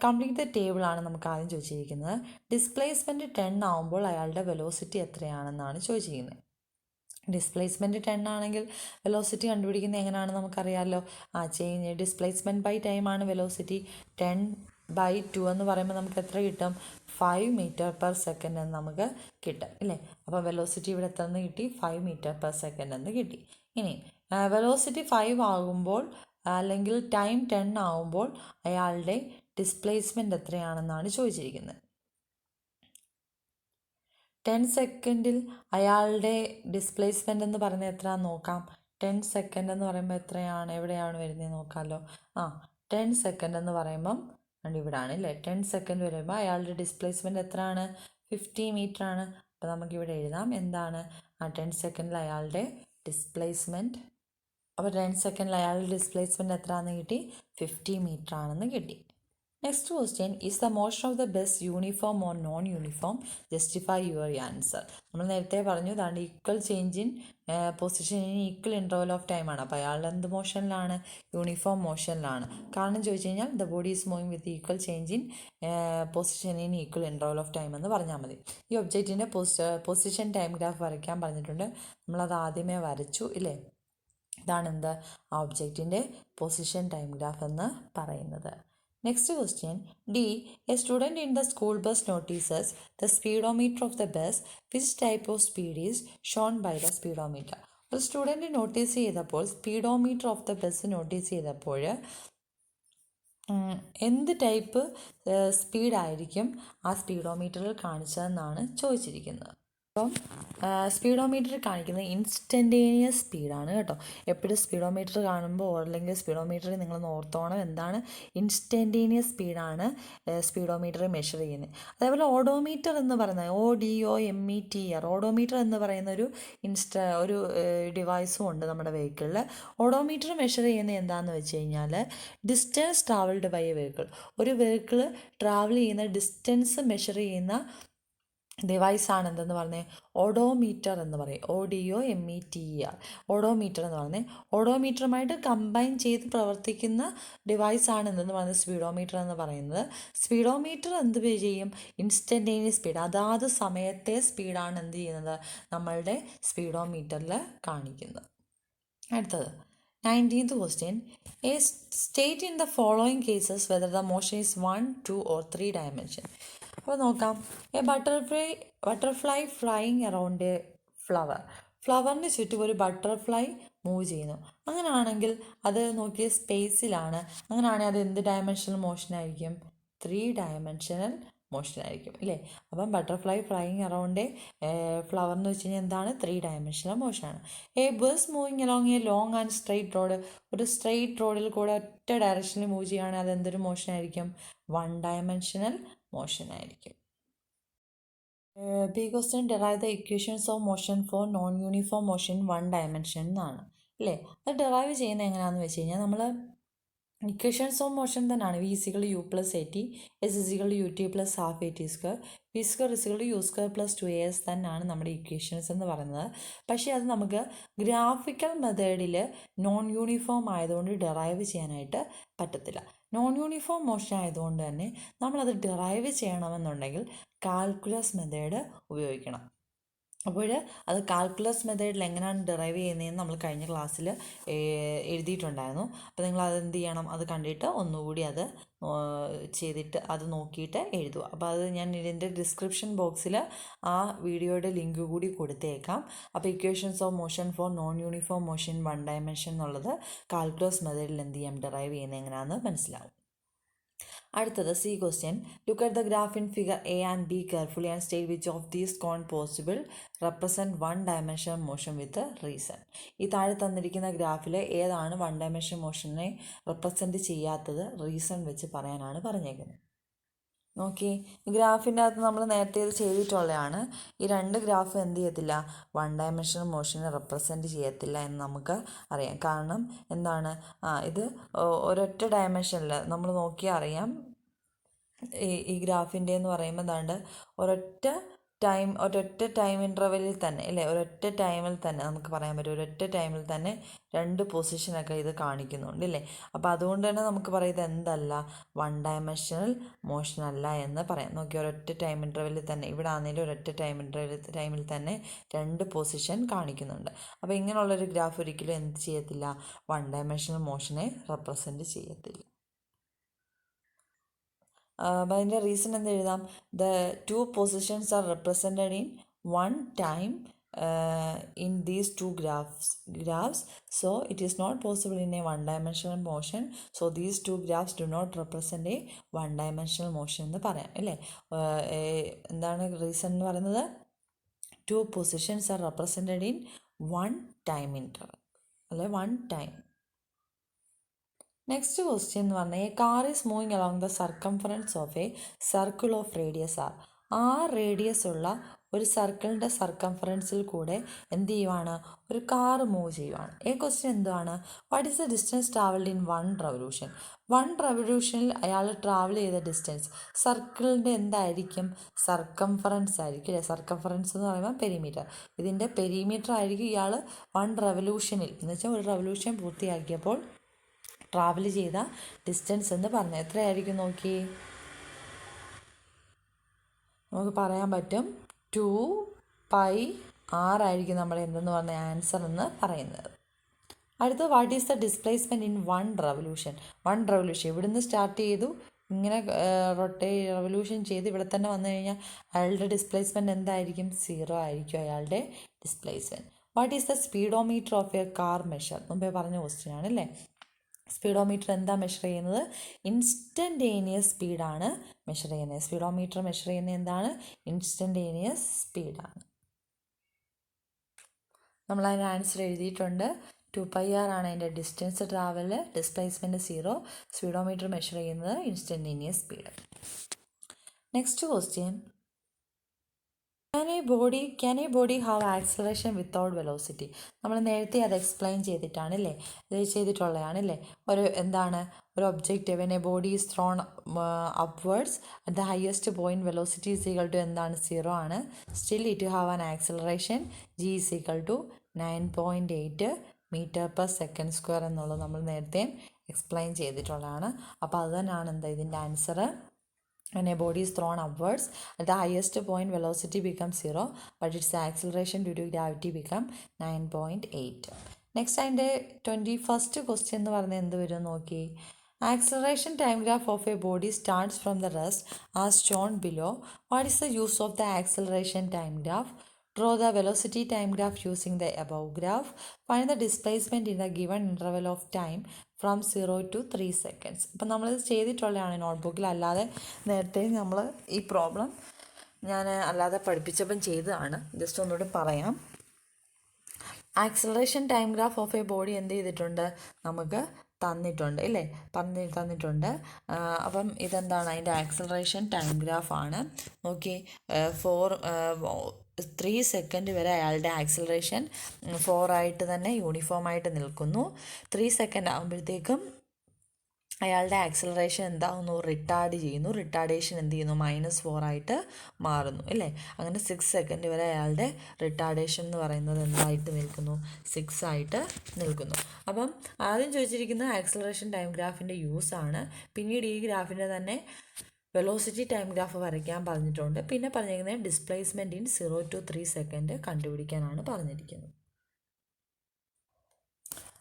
കംപ്ലീറ്റ് ദ ടേബിളാണ് നമുക്ക് ആദ്യം ചോദിച്ചിരിക്കുന്നത്. ഡിസ്പ്ലേസ്മെൻറ്റ് 10 ആകുമ്പോൾ അയാളുടെ വെലോസിറ്റി എത്രയാണെന്നാണ് ചോദിച്ചിരിക്കുന്നത്. ഡിസ്പ്ലേസ്മെൻറ്റ് 10 ആണെങ്കിൽ വെലോസിറ്റി കണ്ടുപിടിക്കുന്നത് എങ്ങനെയാണെന്ന് നമുക്കറിയാമല്ലോ. ചേഞ്ച് ഡിസ്പ്ലേസ്മെൻറ്റ് ബൈ ടൈമാണ് വെലോസിറ്റി. 10/2 എന്ന് പറയുമ്പോൾ നമുക്ക് എത്ര കിട്ടും, 5 മീറ്റർ പെർ സെക്കൻഡ് എന്ന് നമുക്ക് കിട്ടും ഇല്ലേ. അപ്പോൾ വെലോസിറ്റി ഇവിടെ എത്ര എന്ന് കിട്ടി, 5 മീറ്റർ പെർ സെക്കൻഡ് എന്ന് കിട്ടി. ഇനി വെലോസിറ്റി 5 ആകുമ്പോൾ അല്ലെങ്കിൽ ടൈം 10 ആകുമ്പോൾ അയാളുടെ ഡിസ്പ്ലേസ്മെൻറ്റ് എത്രയാണെന്നാണ് ചോദിച്ചിരിക്കുന്നത്. 10 സെക്കൻഡിൽ അയാളുടെ ഡിസ്പ്ലേസ്മെൻ്റ് എന്ന് പറയുന്നത് എത്രയാണെന്ന് നോക്കാം. 10 സെക്കൻഡ് എന്ന് പറയുമ്പോൾ എത്രയാണ്, എവിടെയാണ് വരുന്നത് നോക്കാമല്ലോ. 10 സെക്കൻഡ് എന്ന് പറയുമ്പം ഇവിടാണ് അല്ലേ. 10 സെക്കൻഡ് വരുമ്പോൾ അയാളുടെ ഡിസ്പ്ലേസ്മെൻറ്റ് എത്രയാണ്, 50 മീറ്റർ ആണ്. അപ്പോൾ നമുക്കിവിടെ എഴുതാം എന്താണ്, 10 സെക്കൻഡിൽ അയാളുടെ ഡിസ്പ്ലേസ്മെൻറ്റ്. അപ്പോൾ 10 സെക്കൻഡിൽ അയാളുടെ ഡിസ്പ്ലേസ്മെൻറ്റ് എത്രയാണെന്ന് കിട്ടി, 50 മീറ്റർ ആണെന്ന് കിട്ടി. Next question, is the motion of the bus uniform or non uniform, justify your answer. നമ്മൾ നേരത്തെ പറഞ്ഞു അതാണ് equal change in position in equal interval of time ആണ്. അപ്പോൾ അയാളുടെ എന്ത് മോഷനിലാണ്, യൂണിഫോം മോഷനിലാണ്. കാരണം ചോദിച്ചു കഴിഞ്ഞാൽ the body is moving with equal change in position in equal interval of time എന്ന് പറഞ്ഞാൽ മതി. ഈ ഒബ്ജക്റ്റിൻ്റെ പൊസിഷൻ ടൈം ഗ്രാഫ് വരയ്ക്കാൻ പറഞ്ഞിട്ടുണ്ട്, നമ്മളത് ആദ്യമേ വരച്ചു ഇല്ലേ. ഇതാണ് എന്ത്, ആ ഒബ്ജക്റ്റിൻ്റെ പൊസിഷൻ ടൈം ഗ്രാഫ് എന്ന് പറയുന്നത്. Next question, D. A student in the school bus notices the speedometer of the bus. Which type of speed is shown by the speedometer? ഒരു സ്റ്റുഡൻറ്റ് നോട്ടീസ് ചെയ്തപ്പോൾ, speedometer of the bus notice ചെയ്തപ്പോൾ എന്ത് ടൈപ്പ് സ്പീഡായിരിക്കും ആ സ്പീഡോമീറ്ററിൽ കാണിച്ചതെന്നാണ് ചോദിച്ചിരിക്കുന്നത്. അപ്പം സ്പീഡോമീറ്റർ കാണിക്കുന്നത് ഇൻസ്റ്റൻറ്റേനിയസ് സ്പീഡാണ് കേട്ടോ. എപ്പോഴും സ്പീഡോമീറ്റർ കാണുമ്പോൾ അല്ലെങ്കിൽ സ്പീഡോമീറ്ററിൽ നിങ്ങൾ ഓർത്തോണം എന്താണ്, ഇൻസ്റ്റൻറ്റേനിയസ് സ്പീഡാണ് സ്പീഡോമീറ്റർ മെഷർ ചെയ്യുന്നത്. അതേപോലെ ഓഡോമീറ്റർ എന്ന് പറയുന്നത് ODOMETR, ഓഡോമീറ്റർ എന്ന് പറയുന്ന ഒരു ഡിവൈസും ഉണ്ട് നമ്മുടെ വെഹിക്കിളിൽ. ഓഡോമീറ്റർ മെഷർ ചെയ്യുന്നത് എന്താണെന്ന് വെച്ച് കഴിഞ്ഞാൽ distance travelled by a vehicle. ഒരു വെഹിക്കിൾ ട്രാവൽ ചെയ്യുന്ന ഡിസ്റ്റൻസ് മെഷർ ചെയ്യുന്ന ഡിവൈസാണ് എന്തെന്ന് പറഞ്ഞത്, ഓഡോമീറ്റർ എന്ന് പറയും. ODOMETR, ഓഡോമീറ്റർ എന്ന് പറഞ്ഞത്. ഓഡോമീറ്ററുമായിട്ട് കമ്പൈൻ ചെയ്ത് പ്രവർത്തിക്കുന്ന ഡിവൈസാണ് എന്തെന്ന് പറയുന്നത്, സ്പീഡോമീറ്റർ എന്ന് പറയുന്നത്. സ്പീഡോമീറ്റർ എന്ത് ചെയ്യും, ഇൻസ്റ്റൻറ്റേനിയസ് സ്പീഡ്, അതാത് സമയത്തെ സ്പീഡാണ് എന്ത് ചെയ്യുന്നത്, നമ്മളുടെ സ്പീഡോമീറ്ററിൽ കാണിക്കുന്നത്. അടുത്തത് 19th question, a state in the following cases whether the motion is 1, 2 or 3 dimension. അപ്പോൾ നോക്കാം, a butterfly flying around a ഫ്ലവറിന് ചുറ്റും ഒരു ബട്ടർഫ്ലൈ മൂവ് ചെയ്യുന്നു. അങ്ങനെയാണെങ്കിൽ അത് നോക്കിയ സ്പേസിലാണ്. അങ്ങനെയാണെങ്കിൽ അത് എന്ത് ഡയമെൻഷണൽ മോഷനായിരിക്കും, 3 ഡയമെൻഷണൽ മോഷനായിരിക്കും ഇല്ലേ. അപ്പം butterfly flying around a flower എന്ന് വെച്ച് കഴിഞ്ഞാൽ എന്താണ്, 3 ഡയമെൻഷണൽ മോഷനാണ്. A bus moving along a long and straight road, ഒരു സ്ട്രെയിറ്റ് റോഡിൽ കൂടെ ഒറ്റ ഡയറക്ഷനിൽ മൂവ് ചെയ്യുകയാണെങ്കിൽ അത് എന്തൊരു മോഷനായിരിക്കും, 1 ഡയമെൻഷണൽ മോഷൻ ആയിരിക്കും. B question derive the equations of motion for non uniform motion 1 dimension എന്നാണ് അല്ലേ. അത് ഡെറൈവ് ചെയ്യുന്നത് എങ്ങനെയാണെന്ന് വെച്ച് കഴിഞ്ഞാൽ നമ്മൾ ഇക്വേഷൻസ് ഓഫ് മോഷൻ തന്നെയാണ്. V is equal U plus A t, s is equal u t plus half a t square, v square is equal u square plus 2as തന്നെയാണ് നമ്മുടെ ഇക്വേഷൻസ് എന്ന് പറയുന്നത്. പക്ഷേ അത് നമുക്ക് ഗ്രാഫിക്കൽ മെത്തേഡിൽ നോൺ യൂണിഫോം ആയതുകൊണ്ട് ഡെറൈവ് ചെയ്യാനായിട്ട് പറ്റത്തില്ല. നോൺ യൂണിഫോം മോഷൻ ആയതുകൊണ്ട് തന്നെ നമ്മളത് ഡെറൈവ് ചെയ്യണമെന്നുണ്ടെങ്കിൽ കാൽക്കുലസ് മെത്തേഡ് ഉപയോഗിക്കണം. അപ്പോൾ അത് കാൽക്കുലസ് മെത്തേഡിൽ എങ്ങനെയാണ് ഡെറൈവ് ചെയ്യുന്നതെന്ന് നമ്മൾ കഴിഞ്ഞ ക്ലാസ്സിൽ എഴുതിയിട്ടുണ്ടായിരുന്നു. അപ്പോൾ നിങ്ങൾ അത് എന്ത് ചെയ്യണം, അത് കണ്ടിട്ട് ഒന്നുകൂടി അത് ചെയ്തിട്ട് അത് നോക്കിയിട്ട് എഴുതുക. അപ്പോൾ അത് ഞാൻ ഇതിൻ്റെ ഡിസ്ക്രിപ്ഷൻ ബോക്സിൽ ആ വീഡിയോയുടെ ലിങ്ക് കൂടി കൊടുത്തേക്കാം. അപ്പോൾ equations of motion for non uniform motion 1 dimension എന്നുള്ളത് കാൽക്കുലസ് മെത്തേഡിൽ എന്ത് ചെയ്യാം, ഡെറൈവ് ചെയ്യുന്നത് എങ്ങനെയാണെന്ന് മനസ്സിലാവും. അടുത്തത് c question. Look at the graph in figure a and b carefully and state which of these can possible represent 1 dimension motion with reason. ഈ താഴെ തന്നിരിക്കുന്ന ഗ്രാഫിൽ ഏതാണ് 1 ഡയമെൻഷൻ മോഷനെ റെപ്രസെൻറ്റ് ചെയ്യാത്തത് റീസൺ വെച്ച് പറയാനാണ് പറഞ്ഞേക്കുന്നത്. നോക്കി, ഗ്രാഫിൻ്റെ അകത്ത് നമ്മൾ നേരത്തെ ഇത് ചെയ്തിട്ടുള്ളതാണ്. ഈ 2 ഗ്രാഫ് എന്ത് ചെയ്യത്തില്ല, 1 ഡയമെൻഷണൽ മോഷനെ റെപ്രസെൻറ്റ് ചെയ്യത്തില്ല എന്ന് നമുക്ക് അറിയാം. കാരണം എന്താണ്, ഇത് ഒരൊറ്റ ഡയമെൻഷനിൽ നമ്മൾ നോക്കിയാൽ അറിയാം. ഈ ഗ്രാഫിൻ്റെ എന്ന് പറയുമ്പോൾ എന്താണ്ട് ഒരൊറ്റ ടൈം ഇൻ്റർവെല്ലിൽ തന്നെ അല്ലേ, ഒരൊറ്റ ടൈമിൽ തന്നെ നമുക്ക് പറയാൻ പറ്റും, ഒരൊറ്റ ടൈമിൽ തന്നെ 2 പൊസിഷനൊക്കെ ഇത് കാണിക്കുന്നുണ്ട് അല്ലേ. അപ്പോൾ അതുകൊണ്ട് തന്നെ നമുക്ക് പറയുന്നത് എന്തല്ല, 1 ഡയമെൻഷണൽ മോഷൻ അല്ല എന്ന് പറയാം. നോക്കി, ഒരൊറ്റ ടൈം ഇൻ്റർവെല്ലിൽ തന്നെ, ഇവിടെ ആണെങ്കിലും ഒരൊറ്റ ടൈമിൽ തന്നെ 2 പൊസിഷൻ കാണിക്കുന്നുണ്ട്. അപ്പോൾ ഇങ്ങനെയുള്ളൊരു ഗ്രാഫ് ഒരിക്കലും എന്ത് ചെയ്യത്തില്ല, 1 ഡയമെൻഷണൽ മോഷനെ റെപ്രസെൻറ്റ് ചെയ്യത്തില്ല. അപ്പം അതിൻ്റെ റീസൺ എന്ത് എഴുതാം, the 2 positions are represented in 1 time in these 2 graphs, so it is not possible in a 1 dimensional motion, so these 2 graphs do not represent a 1 dimensional motion എന്ന് പറയാം അല്ലേ. എന്താണ് റീസൺ എന്ന് പറയുന്നത്, 2 positions are represented in 1 time interval അല്ലെ, 1 ടൈം. നെക്സ്റ്റ് ക്വസ്റ്റ്യൻ എന്ന് പറഞ്ഞാൽ, a car is moving along the circumference of a circle of radius r. ആ റേഡിയസ് ഉള്ള ഒരു സർക്കിളിൻ്റെ സർക്കംഫറൻസിൽ കൂടെ എന്ത് ചെയ്യുവാണ്, ഒരു കാർ മൂവ് ചെയ്യുവാണ്. ഈ ക്വസ്റ്റ്യൻ എന്തുവാണ്, what is the distance travelled in 1 revolution. 1 റെവല്യൂഷനിൽ അയാൾ ട്രാവൽ ചെയ്ത ഡിസ്റ്റൻസ് സർക്കിളിൻ്റെ എന്തായിരിക്കും, സർക്കംഫറൻസ് ആയിരിക്കും അല്ലേ. സർക്കംഫറൻസ് എന്ന് പറയുമ്പോൾ പെരിമീറ്റർ, ഇതിൻ്റെ പെരിമീറ്റർ ആയിരിക്കും ഇയാൾ 1 റെവല്യൂഷനിൽ എന്ന് വെച്ചാൽ ഒരു റെവല്യൂഷൻ പൂർത്തിയാക്കിയപ്പോൾ ട്രാവൽ ചെയ്ത ഡിസ്റ്റൻസ് എന്ന് പറഞ്ഞാൽ എത്രയായിരിക്കും നോക്കി, നമുക്ക് പറയാൻ പറ്റും 2πr ആയിരിക്കും നമ്മുടെ എന്തെന്ന് പറഞ്ഞ ആൻസർ എന്ന് പറയുന്നത്. അടുത്ത, what is the displacement in 1 revolution. 1 revolution ഇവിടുന്ന് സ്റ്റാർട്ട് ചെയ്തു, ഇങ്ങനെ റെവല്യൂഷൻ ചെയ്ത് ഇവിടെ തന്നെ വന്നു കഴിഞ്ഞാൽ അയാളുടെ ഡിസ്പ്ലേസ്മെൻറ്റ് എന്തായിരിക്കും, 0 ആയിരിക്കും അയാളുടെ displacement. What is the speedometer of A car measure. മുമ്പേ പറഞ്ഞ ക്വസ്റ്റ്യൻ ആണ് അല്ലേ. സ്പീഡോമീറ്റർ എന്താ മെഷർ ചെയ്യുന്നത്, ഇൻസ്റ്റൻറ്റേനിയസ് സ്പീഡാണ് മെഷർ ചെയ്യുന്നത്. സ്പീഡോമീറ്റർ മെഷർ ചെയ്യുന്നത് എന്താണ്, ഇൻസ്റ്റൻറ്റേനിയസ് സ്പീഡാണ്. നമ്മളതിൻ്റെ ആൻസർ എഴുതിയിട്ടുണ്ട്. 2πr ആണ് അതിൻ്റെ distance travel, displacement 0, speedometer measure ചെയ്യുന്നത് instantaneous speed. Next question, Can a body have acceleration without velocity? നമ്മൾ നേരത്തെ അത് എക്സ്പ്ലെയിൻ ചെയ്തിട്ടാണ് അല്ലേ, ചെയ്തിട്ടുള്ളതാണ് അല്ലേ. എന്താണ് ഒരു object, when a body is thrown upwards at the highest point, velocity is equal to എന്താണ്, 0 ആണ്. Still it have an acceleration, g is equal to 9.8 m/s² എന്നുള്ളത് നമ്മൾ നേരത്തെ എക്സ്പ്ലെയിൻ ചെയ്തിട്ടുള്ളതാണ്. അപ്പോൾ അത് തന്നെയാണ് എന്താ ഇതിൻ്റെ answer. When a body is thrown upwards at the highest point, velocity becomes 0, but its acceleration due to gravity become 9.8. Next അതിൻ്റെ 21st ക്വസ്റ്റ്യൻ എന്ന് പറഞ്ഞാൽ എന്ത് വരും നോക്കി, acceleration time graph of a body starts from the rest as shown below. What is the use of the acceleration time graph. Draw the velocity time graph using the above graph. Find the displacement in the given interval of time from 0 to 3 seconds. അപ്പം നമ്മളിത് ചെയ്തിട്ടുള്ളതാണ് നോട്ട്ബുക്കിൽ, അല്ലാതെ നേരത്തെ നമ്മൾ ഈ പ്രോബ്ലം ഞാൻ അല്ലാതെ പഠിപ്പിച്ചപ്പം ചെയ്തതാണ്. ജസ്റ്റ് ഒന്നുകൂടി പറയാം. Acceleration time graph of a body എന്ത് ചെയ്തിട്ടുണ്ട്, നമുക്ക് തന്നിട്ടുണ്ട് ഇല്ലേ, തന്നിട്ടുണ്ട്. അപ്പം ഇതെന്താണ്, അതിൻ്റെ ആക്സിലറേഷൻ ടൈം ഗ്രാഫാണ്. ഓക്കെ, 3 സെക്കൻഡ് വരെ അയാളുടെ ആക്സിലറേഷൻ 4 ആയിട്ട് തന്നെ യൂണിഫോമായിട്ട് നിൽക്കുന്നു. 3 സെക്കൻഡ് ആകുമ്പോഴത്തേക്കും അയാളുടെ ആക്സിലറേഷൻ എന്താകുന്നു, റിട്ടാർഡ് ചെയ്യുന്നു. റിട്ടാർഡേഷൻ എന്ത് ചെയ്യുന്നു, -4 ആയിട്ട് മാറുന്നു അല്ലേ. അങ്ങനെ 6 സെക്കൻഡ് വരെ അയാളുടെ റിട്ടാർഡേഷൻ എന്ന് പറയുന്നത് എന്തായിട്ട് നിൽക്കുന്നു, 6 ആയിട്ട് നിൽക്കുന്നു. അപ്പം ആദ്യം ചോദിച്ചിരിക്കുന്നത് ആക്സിലറേഷൻ ടൈം ഗ്രാഫിൻ്റെ യൂസ് ആണ്. പിന്നീട് ഈ ഗ്രാഫിൻ്റെ തന്നെ വെലോസിറ്റി ടൈം ഗ്രാഫ് വരയ്ക്കാൻ പറഞ്ഞിട്ടുണ്ട്. പിന്നെ പറഞ്ഞിരിക്കുന്നത് ഡിസ്പ്ലേസ്മെൻറ്റ് ഇൻ 0 to 3 സെക്കൻഡ് കണ്ടുപിടിക്കാനാണ് പറഞ്ഞിരിക്കുന്നത്.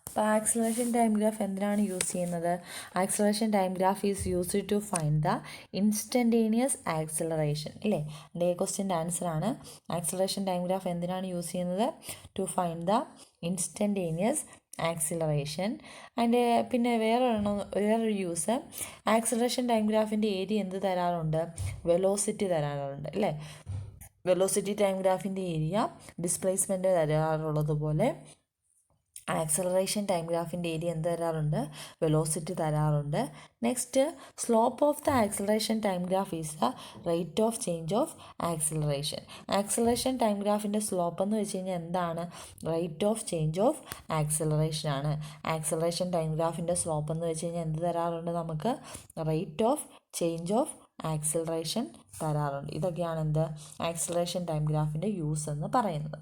അപ്പോൾ ആക്സിലറേഷൻ ടൈം ഗ്രാഫ് എന്തിനാണ് യൂസ് ചെയ്യുന്നത്? Acceleration time graph is used to find the instantaneous acceleration ഇല്ലേ. എൻ്റെ ക്വസ്റ്റ്യൻ്റെ ആൻസറാണ്. ആക്സിലറേഷൻ ടൈം ഗ്രാഫ് എന്തിനാണ് യൂസ് ചെയ്യുന്നത്? To find the instantaneous acceleration. അതിൻ്റെ പിന്നെ വേറൊരു യൂസ്, ആക്സിലറേഷൻ ടൈം ഗ്രാഫിൻ്റെ ഏരിയ എന്ത് തരാറുണ്ട്, വെലോസിറ്റി തരാറുണ്ട് അല്ലേ. വെലോസിറ്റി ടൈം ഗ്രാഫിൻ്റെ ഏരിയ ഡിസ്പ്ലേസ്മെൻറ്റ് തരാറുള്ളതുപോലെ ആക്സിലറേഷൻ ടൈം ഗ്രാഫിൻ്റെ ഏരിയ എന്ത് തരാറുണ്ട്, വെലോസിറ്റി തരാറുണ്ട്. Next, slope of the acceleration time graph is the rate of change of acceleration. Acceleration time ഗ്രാഫിൻ്റെ സ്ലോപ്പ് എന്ന് വെച്ച് കഴിഞ്ഞാൽ എന്താണ്, rate of change of acceleration ആണ്. ആക്സിലറേഷൻ ടൈം ഗ്രാഫിൻ്റെ സ്ലോപ്പ് എന്ന് വെച്ച് കഴിഞ്ഞാൽ എന്ത് തരാറുണ്ട്, നമുക്ക് rate of change of acceleration തരാറുണ്ട്. ഇതൊക്കെയാണ് എന്ത്, ആക്സിലറേഷൻ ടൈം ഗ്രാഫിൻ്റെ യൂസ് എന്ന് പറയുന്നത്.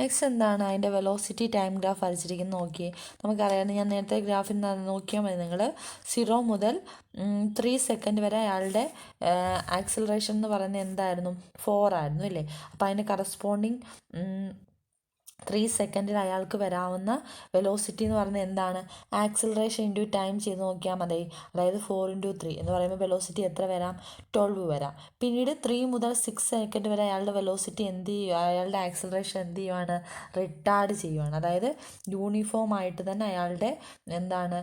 നെക്സ്റ്റ് എന്താണ്, അതിൻ്റെ വെലോസിറ്റി ടൈം ഗ്രാഫ് വരച്ചിരിക്കുന്നത് നോക്കിയേ. നമുക്കറിയാം, ഞാൻ നേരത്തെ ഗ്രാഫിൽ നോക്കിയാൽ മതി നിങ്ങൾ. 0 മുതൽ 3 സെക്കൻഡ് വരെ അയാളുടെ ആക്സിലറേഷൻ എന്ന് പറയുന്നത് എന്തായിരുന്നു, 4 ആയിരുന്നു അല്ലേ. അപ്പോൾ അതിന് കറസ്പോണ്ടിങ് 3 സെക്കൻഡിൽ അയാൾക്ക് വരാവുന്ന വെലോസിറ്റി എന്ന് പറയുന്നത് എന്താണ്, ആക്സിലറേഷൻ ഇൻറ്റു ടൈം ചെയ്ത് നോക്കിയാൽ മതി. അതായത് 4 × 3 എന്ന് പറയുമ്പോൾ വെലോസിറ്റി എത്ര വരാം, 12 വരാം. പിന്നീട് 3 മുതൽ 6 സെക്കൻഡ് വരെ അയാളുടെ വെലോസിറ്റി എന്ത് ചെയ്യുക, അയാളുടെ ആക്സിലറേഷൻ എന്ത് ചെയ്യുവാണ്, റിട്ടാർഡ് ചെയ്യുവാണ്. അതായത് യൂണിഫോം ആയിട്ട് തന്നെ അയാളുടെ എന്താണ്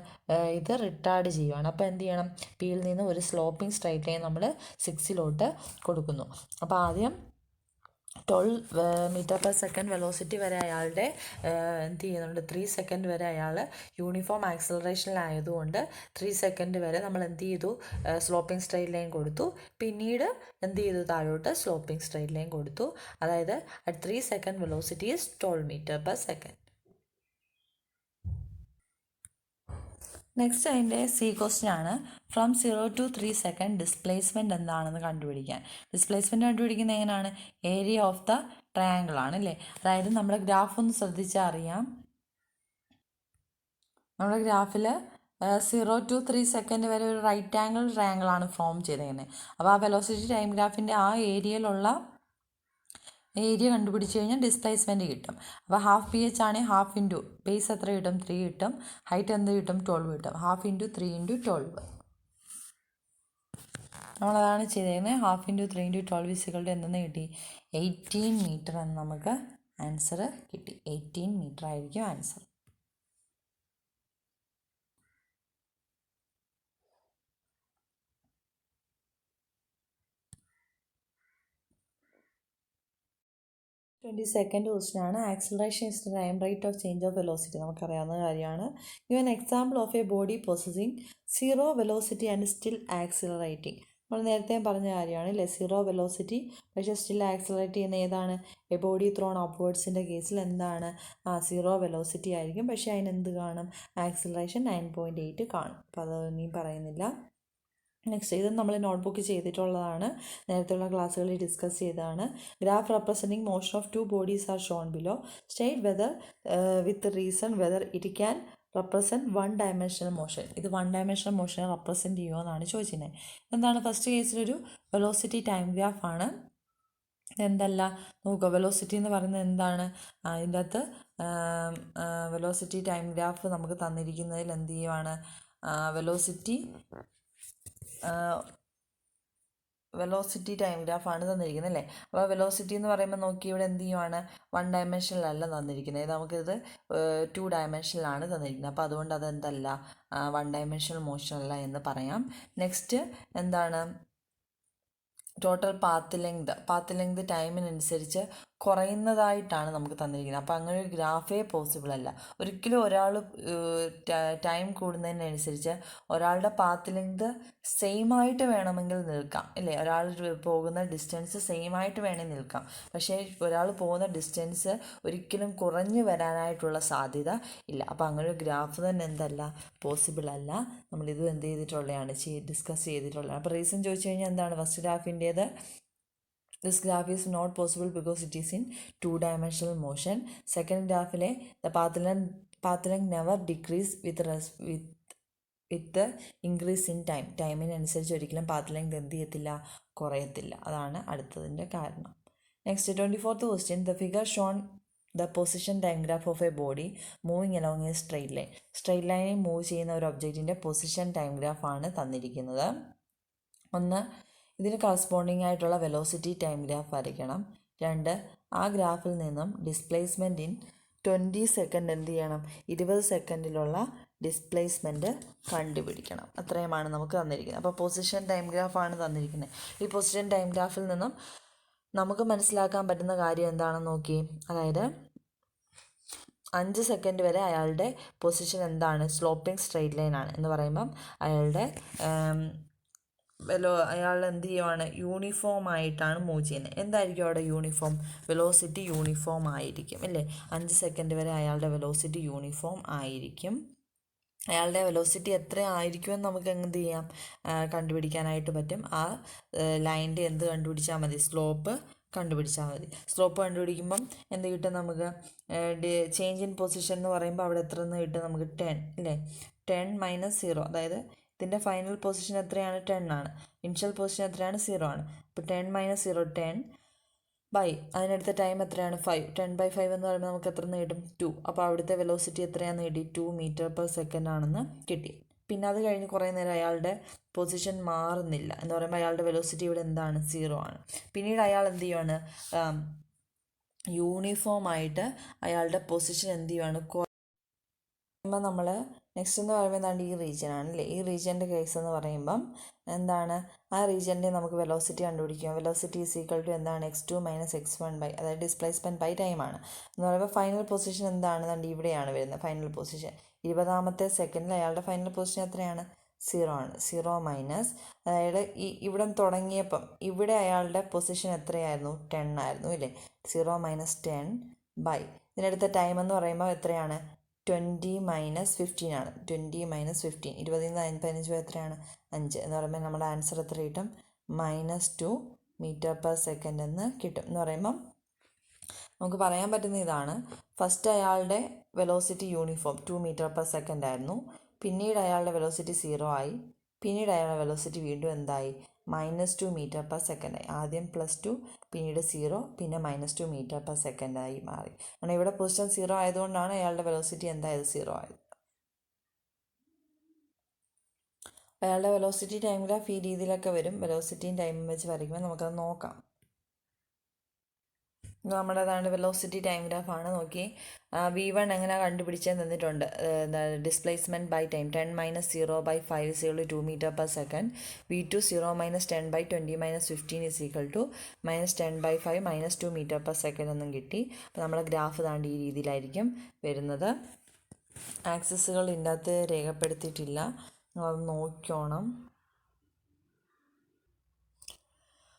ഇത് റിട്ടാർഡ് ചെയ്യുവാണ്. അപ്പോൾ എന്ത് ചെയ്യണം, പിയിൽ നിന്ന് ഒരു സ്ലോപ്പിംഗ് സ്ട്രൈറ്റ് ലൈൻ നമ്മൾ 6 കൊടുക്കുന്നു. അപ്പോൾ ആദ്യം 12 മീറ്റർ/സെക്കൻഡ് വെലോസിറ്റി വരെ അയാളുടെ എന്ത് ചെയ്യുന്നുണ്ട്, 3 സെക്കൻഡ് വരെ അയാൾ യൂണിഫോം ആക്സിലറേഷനിലായതുകൊണ്ട് 3 സെക്കൻഡ് വരെ നമ്മൾ എന്ത് ചെയ്തു, സ്ലോപ്പിംഗ് സ്ട്രെയിറ്റ് ലൈൻ കൊടുത്തു. പിന്നീട് എന്ത് ചെയ്തു, താഴോട്ട് സ്ലോപ്പിംഗ് സ്ട്രെയിറ്റ് ലൈൻ കൊടുത്തു. അതായത് at 3 second velocity is 12 metre per second. Next അതിൻ്റെ സി ക്വസ്റ്റ്യൻ ആണ്, ഫ്രം 0 to 3 സെക്കൻഡ് ഡിസ്പ്ലേസ്മെൻറ്റ് എന്താണെന്ന് കണ്ടുപിടിക്കാൻ. ഡിസ്പ്ലേസ്മെൻറ്റ് കണ്ടുപിടിക്കുന്നത് എങ്ങനെയാണ്, ഏരിയ ഓഫ് ദ ട്രയാങ്കിൾ ആണ് അല്ലേ. അതായത് നമ്മുടെ ഗ്രാഫ് ഒന്ന് ശ്രദ്ധിച്ചാൽ അറിയാം, നമ്മുടെ ഗ്രാഫിൽ 0 to 3 സെക്കൻഡ് വരെ ഒരു റൈറ്റ് ആംഗിൾ ട്രയാങ്കിളാണ് ഫോം ചെയ്തേക്കുന്നത്. അപ്പോൾ ആ വെലോസിറ്റി ടൈം ഗ്രാഫിൻ്റെ ആ ഏരിയയിലുള്ള ഏരിയ കണ്ടുപിടിച്ച് കഴിഞ്ഞാൽ ഡിസ്പ്ലേസ്മെൻറ്റ് കിട്ടും. അപ്പോൾ ½ PH ആണെങ്കിൽ ½ ഇൻറ്റു ബേസ് എത്ര കിട്ടും, 3 കിട്ടും. ഹൈറ്റ് എന്ത് കിട്ടും, 12 കിട്ടും. ½ ഇൻറ്റു 3 ഇൻറ്റു 12 നമ്മളതാണ് ചെയ്തേക്കുന്നത്. ½ ഇൻറ്റു 3 ഇൻറ്റു 12 ഇസിക്വൽ ടു എന്തെന്ന് കിട്ടി, 18 മീറ്റർ എന്ന് നമുക്ക് ആൻസർ കിട്ടി. 18 മീറ്റർ ആയിരിക്കും ആൻസർ. സെക്കൻഡ് ക്വസ്റ്റ്യൻ ആണ്, acceleration is the time rate of change of velocity. നമുക്കറിയാവുന്ന കാര്യമാണ്. Given example of a body possessing 0 velocity and still accelerating. നമ്മൾ നേരത്തെ പറഞ്ഞ കാര്യമാണ് അല്ലേ, 0 വെലോസിറ്റി പക്ഷേ സ്റ്റിൽ ആക്സിലറേറ്റ് ചെയ്യുന്ന ഏതാണ്, എ ബോഡി ത്രോൺ അപ്വേർഡ്സിൻ്റെ കേസിൽ എന്താണ്, 0 വെലോസിറ്റി ആയിരിക്കും. പക്ഷേ അതിനെന്ത് കാണും, ആക്സിലറേഷൻ 9.8 കാണും. അപ്പോൾ അത് ഇനിയും പറയുന്നില്ല. നെക്സ്റ്റ്, ഇത് നമ്മൾ നോട്ട്ബുക്ക് ചെയ്തിട്ടുള്ളതാണ്, നേരത്തെയുള്ള ക്ലാസ്സുകളിൽ ഡിസ്കസ് ചെയ്തതാണ്. Graph representing motion of 2 bodies are shown below. State whether with reason whether it can represent 1 dimensional motion. ഇത് 1 ഡയമെൻഷണൽ മോഷനെ റെപ്രസെൻറ്റ് ചെയ്യുമോ എന്നാണ് ചോദിച്ചിരുന്നത്. എന്താണ്, ഫസ്റ്റ് കേസിലൊരു വെലോസിറ്റി ടൈം ഗ്രാഫാണ്. എന്തല്ല നോക്കുക, വെലോസിറ്റി എന്ന് പറയുന്നത് എന്താണ്, അതിൻ്റെ അകത്ത് വെലോസിറ്റി ടൈം ഗ്രാഫ് നമുക്ക് തന്നിരിക്കുന്നതിൽ എന്ത് ചെയ്യുവാണ്, വെലോസിറ്റി ടൈം ഗ്രാഫാണ് തന്നിരിക്കുന്നത് അല്ലേ. അപ്പോൾ വെലോസിറ്റി എന്ന് പറയുമ്പോൾ നോക്കി ഇവിടെ എന്ത് ചെയ്യുവാണ്, 1 ഡയമെൻഷനിലല്ല തന്നിരിക്കുന്നത്, നമുക്കിത് 2 ഡയമെൻഷനിലാണ് തന്നിരിക്കുന്നത്. അപ്പോൾ അതുകൊണ്ട് അതെന്തല്ല, 1 ഡയമെൻഷണൽ മോഷൻ അല്ല എന്ന് പറയാം. നെക്സ്റ്റ് എന്താണ്, ടോട്ടൽ പാത്ത് ലെങ്ത് ടൈമിനനുസരിച്ച് കുറയുന്നതായിട്ടാണ് നമുക്ക് തന്നിരിക്കുന്നത്. അപ്പോൾ അങ്ങനെ ഒരു ഗ്രാഫേ പോസിബിൾ അല്ല. ഒരിക്കലും ഒരാൾ ടൈം കൂടുന്നതിനനുസരിച്ച് ഒരാളുടെ പാത്ത് ലെങ്ത് സെയിം ആയിട്ട് വേണമെങ്കിൽ നിൽക്കാം, ഇല്ലേ? ഒരാൾ പോകുന്ന ഡിസ്റ്റൻസ് സെയിം ആയിട്ട് വേണമെങ്കിൽ നിൽക്കാം. പക്ഷേ ഒരാൾ പോകുന്ന ഡിസ്റ്റൻസ് ഒരിക്കലും കുറഞ്ഞു വരാനായിട്ടുള്ള സാധ്യത ഇല്ല. അപ്പോൾ അങ്ങനെ ഒരു ഗ്രാഫ് തന്നെ എന്തല്ല, പോസിബിൾ അല്ല. നമ്മളിത് എന്ത് ചെയ്തിട്ടുള്ളതാണ്, ഡിസ്കസ് ചെയ്തിട്ടുള്ളതാണ്. അപ്പോൾ റീസൺ ചോദിച്ചു കഴിഞ്ഞാൽ എന്താണ് first ഗ്രാഫിൻ്റേത്? This graph is not possible because it is in two-dimensional motion. Second ഗ്രാഫിലെ the path length never decrease with the increase in time. ടൈമിനനുസരിച്ച് ഒരിക്കലും path length എന്ത് ചെയ്യത്തില്ല, കുറയത്തില്ല. അതാണ് അടുത്തതിൻ്റെ കാരണം. Next 24th question. The figure shown the position time graph of a body moving along a straight line. Straight ലൈനിൽ മൂവ് ചെയ്യുന്ന ഒരു ഒബ്ജക്റ്റിൻ്റെ പൊസിഷൻ ടൈം ഗ്രാഫാണ് തന്നിരിക്കുന്നത്. ഒന്ന്, ഇതിന് കറസ്പോണ്ടിങ് ആയിട്ടുള്ള വെലോസിറ്റി ടൈം ഗ്രാഫ് വരയ്ക്കണം. രണ്ട്, ആ ഗ്രാഫിൽ നിന്നും ഡിസ്പ്ലേസ്മെൻറ്റ് ഇൻ 20 സെക്കൻഡ് എന്ത് ചെയ്യണം, 20 സെക്കൻഡിലുള്ള ഡിസ്പ്ലേസ്മെൻറ്റ് കണ്ടുപിടിക്കണം. അത്രയുമാണ് നമുക്ക് തന്നിരിക്കുന്നത്. അപ്പോൾ പൊസിഷൻ ടൈം ഗ്രാഫാണ് തന്നിരിക്കുന്നത്. ഈ പൊസിഷൻ ടൈം ഗ്രാഫിൽ നിന്നും നമുക്ക് മനസ്സിലാക്കാൻ പറ്റുന്ന കാര്യം എന്താണെന്ന് നോക്കി. അതായത് 5 സെക്കൻഡ് വരെ അയാളുടെ പൊസിഷൻ എന്താണ്, സ്ലോപ്പിംഗ് സ്ട്രെയിറ്റ് ലൈൻ ആണ് എന്ന് പറയുമ്പം അയാളുടെ അയാൾ എന്ത് ചെയ്യുവാണ്, യൂണിഫോം ആയിട്ടാണ് മൂവ് ചെയ്യുന്നത്. എന്തായിരിക്കും അവിടെ യൂണിഫോം? വെലോസിറ്റി യൂണിഫോം ആയിരിക്കും, അല്ലേ? 5 സെക്കൻഡ് വരെ അയാളുടെ വെലോസിറ്റി യൂണിഫോം ആയിരിക്കും. അയാളുടെ വെലോസിറ്റി എത്ര ആയിരിക്കുമെന്ന് നമുക്ക് എന്ത് ചെയ്യാം, കണ്ടുപിടിക്കാനായിട്ട് പറ്റും. ആ ലൈനിൻ്റെ എന്ത് കണ്ടുപിടിച്ചാൽ മതി, സ്ലോപ്പ് കണ്ടുപിടിച്ചാൽ മതി. സ്ലോപ്പ് കണ്ടുപിടിക്കുമ്പം എന്ത് കിട്ടും നമുക്ക്, ചേഞ്ച് ഇൻ പൊസിഷൻ എന്ന് പറയുമ്പോൾ അവിടെ എത്ര എന്ന് കിട്ടും നമുക്ക്, 10, അല്ലേ? 10 - 0, അതായത് ഇതിൻ്റെ ഫൈനൽ പൊസിഷൻ എത്രയാണ്, 10 ആണ്. ഇനിഷ്യൽ പൊസിഷൻ എത്രയാണ്, 0 ആണ്. അപ്പോൾ 10 - 0 10 ബൈ അതിനടുത്ത ടൈം എത്രയാണ്, 5. 10/5 എന്ന് പറയുമ്പോൾ നമുക്ക് എത്ര നിന്ന് കിട്ടും, 2. അപ്പോൾ അവിടുത്തെ വെലോസിറ്റി എത്രയാണെന്ന് കിട്ടി, 2 മീറ്റർ/സെക്കൻഡ് ആണെന്ന് കിട്ടി. പിന്നെ അത് കഴിഞ്ഞ് കുറേ നേരം അയാളുടെ പൊസിഷൻ മാറുന്നില്ല എന്ന് പറയുമ്പോൾ അയാളുടെ വെലോസിറ്റി ഇവിടെ എന്താണ്, 0 ആണ്. പിന്നീട് അയാൾ എന്ത് ചെയ്യുവാണ്, യൂണിഫോം ആയിട്ട് അയാളുടെ പൊസിഷൻ എന്ത് ചെയ്യുവാണ്, നമ്മൾ നെക്സ്റ്റ് എന്ന് പറയുമ്പോൾ എന്താണ്, ഈ റീജിയനാണ്, അല്ലേ? ഈ റീജിയൻ്റെ കേസ് എന്ന് പറയുമ്പം എന്താണ്, ആ റീജിയൻ്റെ നമുക്ക് വെലോസിറ്റി കണ്ടുപിടിക്കുക. വെലോസിറ്റി ഈസ് ഈക്വൽ ടു എന്താണ്, x2 - x1 ബൈ, അതായത് ഡിസ്പ്ലേസ്മെൻറ്റ് ബൈ ടൈമാണ് എന്ന് പറയുമ്പോൾ ഫൈനൽ പൊസിഷൻ എന്താണ്, കണ്ട് ഇവിടെയാണ് വരുന്നത് ഫൈനൽ പൊസിഷൻ. 20ാമത്തെ സെക്കൻഡിൽ അയാളുടെ ഫൈനൽ പൊസിഷൻ എത്രയാണ്, 0 ആണ്. 0 - അതായത് ഇവിടെ തുടങ്ങിയപ്പം ഇവിടെ അയാളുടെ പൊസിഷൻ എത്രയായിരുന്നു, 10 ആയിരുന്നു, ഇല്ലേ? 0 - 10 ബൈ ഇതിനടുത്ത ടൈം എന്ന് പറയുമ്പോൾ എത്രയാണ്, 20 - 15 ആണ്. 20 - 15, 20 നിന്ന് 15 എത്രയാണ്, 5 എന്ന് പറയുമ്പോൾ നമ്മുടെ ആൻസർ എത്ര കിട്ടും, -2 മീറ്റർ/സെക്കൻഡ് എന്ന് കിട്ടും. എന്ന് പറയുമ്പം നമുക്ക് പറയാൻ പറ്റുന്ന ഇതാണ്, ഫസ്റ്റ് അയാളുടെ വെലോസിറ്റി യൂണിഫോം 2 മീറ്റർ/സെക്കൻഡ് ആയിരുന്നു. പിന്നീട് അയാളുടെ വെലോസിറ്റി 0 ആയി. പിന്നീട് അയാളുടെ വെലോസിറ്റി വീണ്ടും എന്തായി, -2 മീറ്റർ/സെക്കൻഡ് ആയി. ആദ്യം +2, പിന്നീട് 0, പിന്നെ -2 മീറ്റർ/സെക്കൻഡ് ആയി മാറി. കാരണം ഇവിടെ പൊസിഷൻ 0 ആയതുകൊണ്ടാണ് അയാളുടെ വെലോസിറ്റി എന്തായത്, 0 ആയത്. അയാളുടെ വെലോസിറ്റി ടൈം ഗ്രാഫ് ഈ രീതിയിലൊക്കെ വരും. വെലോസിറ്റിയും ടൈമും വെച്ച് വരയ്ക്കുമ്പോൾ നമുക്കത് നോക്കാം. നമ്മുടേതാണ് വെലോസിറ്റി ടൈം ഗ്രാഫാണ്. നോക്കി, V1 എങ്ങനെ കണ്ടുപിടിച്ചെന്ന് തന്നിട്ടുണ്ട്. ഡിസ്പ്ലേസ്മെൻറ്റ് ബൈ ടൈം 10 - 0/5 = 2 മീറ്റർ/സെക്കൻഡ്. V2 0 - 10/20 - 15 = -10/5 - 2 മീറ്റർ/സെക്കൻഡ് എന്നും കിട്ടി. അപ്പോൾ നമ്മുടെ ഗ്രാഫ് താണ്ട് ഈ രീതിയിലായിരിക്കും വരുന്നത്. ആക്സിസുകൾ ഇതിൻ്റെ അകത്ത് രേഖപ്പെടുത്തിയിട്ടില്ല, അത് നോക്കണം.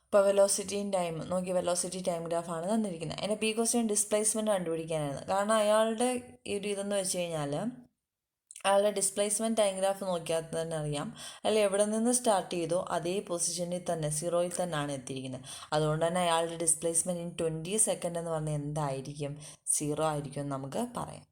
ഇപ്പോൾ വെലോസിറ്റിയും ടൈം നോക്കി, വെലോസിറ്റി ടൈം ഗ്രാഫാണ് തന്നിരിക്കുന്നത്. അതിൻ്റെ പി ക്വസ്റ്റ്യൻ ഡിസ്പ്ലേസ്മെൻറ്റ് കണ്ടുപിടിക്കാനായിരുന്നു. കാരണം അയാളുടെ ഒരു ഇതെന്ന് വെച്ച് കഴിഞ്ഞാൽ അയാളുടെ ഡിസ്പ്ലേസ്മെൻറ്റ് ടൈം ഗ്രാഫ് നോക്കിയാൽ തന്നെ അറിയാം, അയാൾ എവിടെ നിന്ന് സ്റ്റാർട്ട് ചെയ്തോ അതേ പൊസിഷനിൽ തന്നെ 0-യിൽ തന്നെയാണ് എത്തിയിരിക്കുന്നത്. അതുകൊണ്ട് തന്നെ അയാളുടെ ഡിസ്പ്ലേസ്മെൻറ്റ് ഇൻ 20 സെക്കൻഡ് എന്ന് പറഞ്ഞാൽ എന്തായിരിക്കും, 0 ആയിരിക്കും എന്ന് നമുക്ക് പറയാം.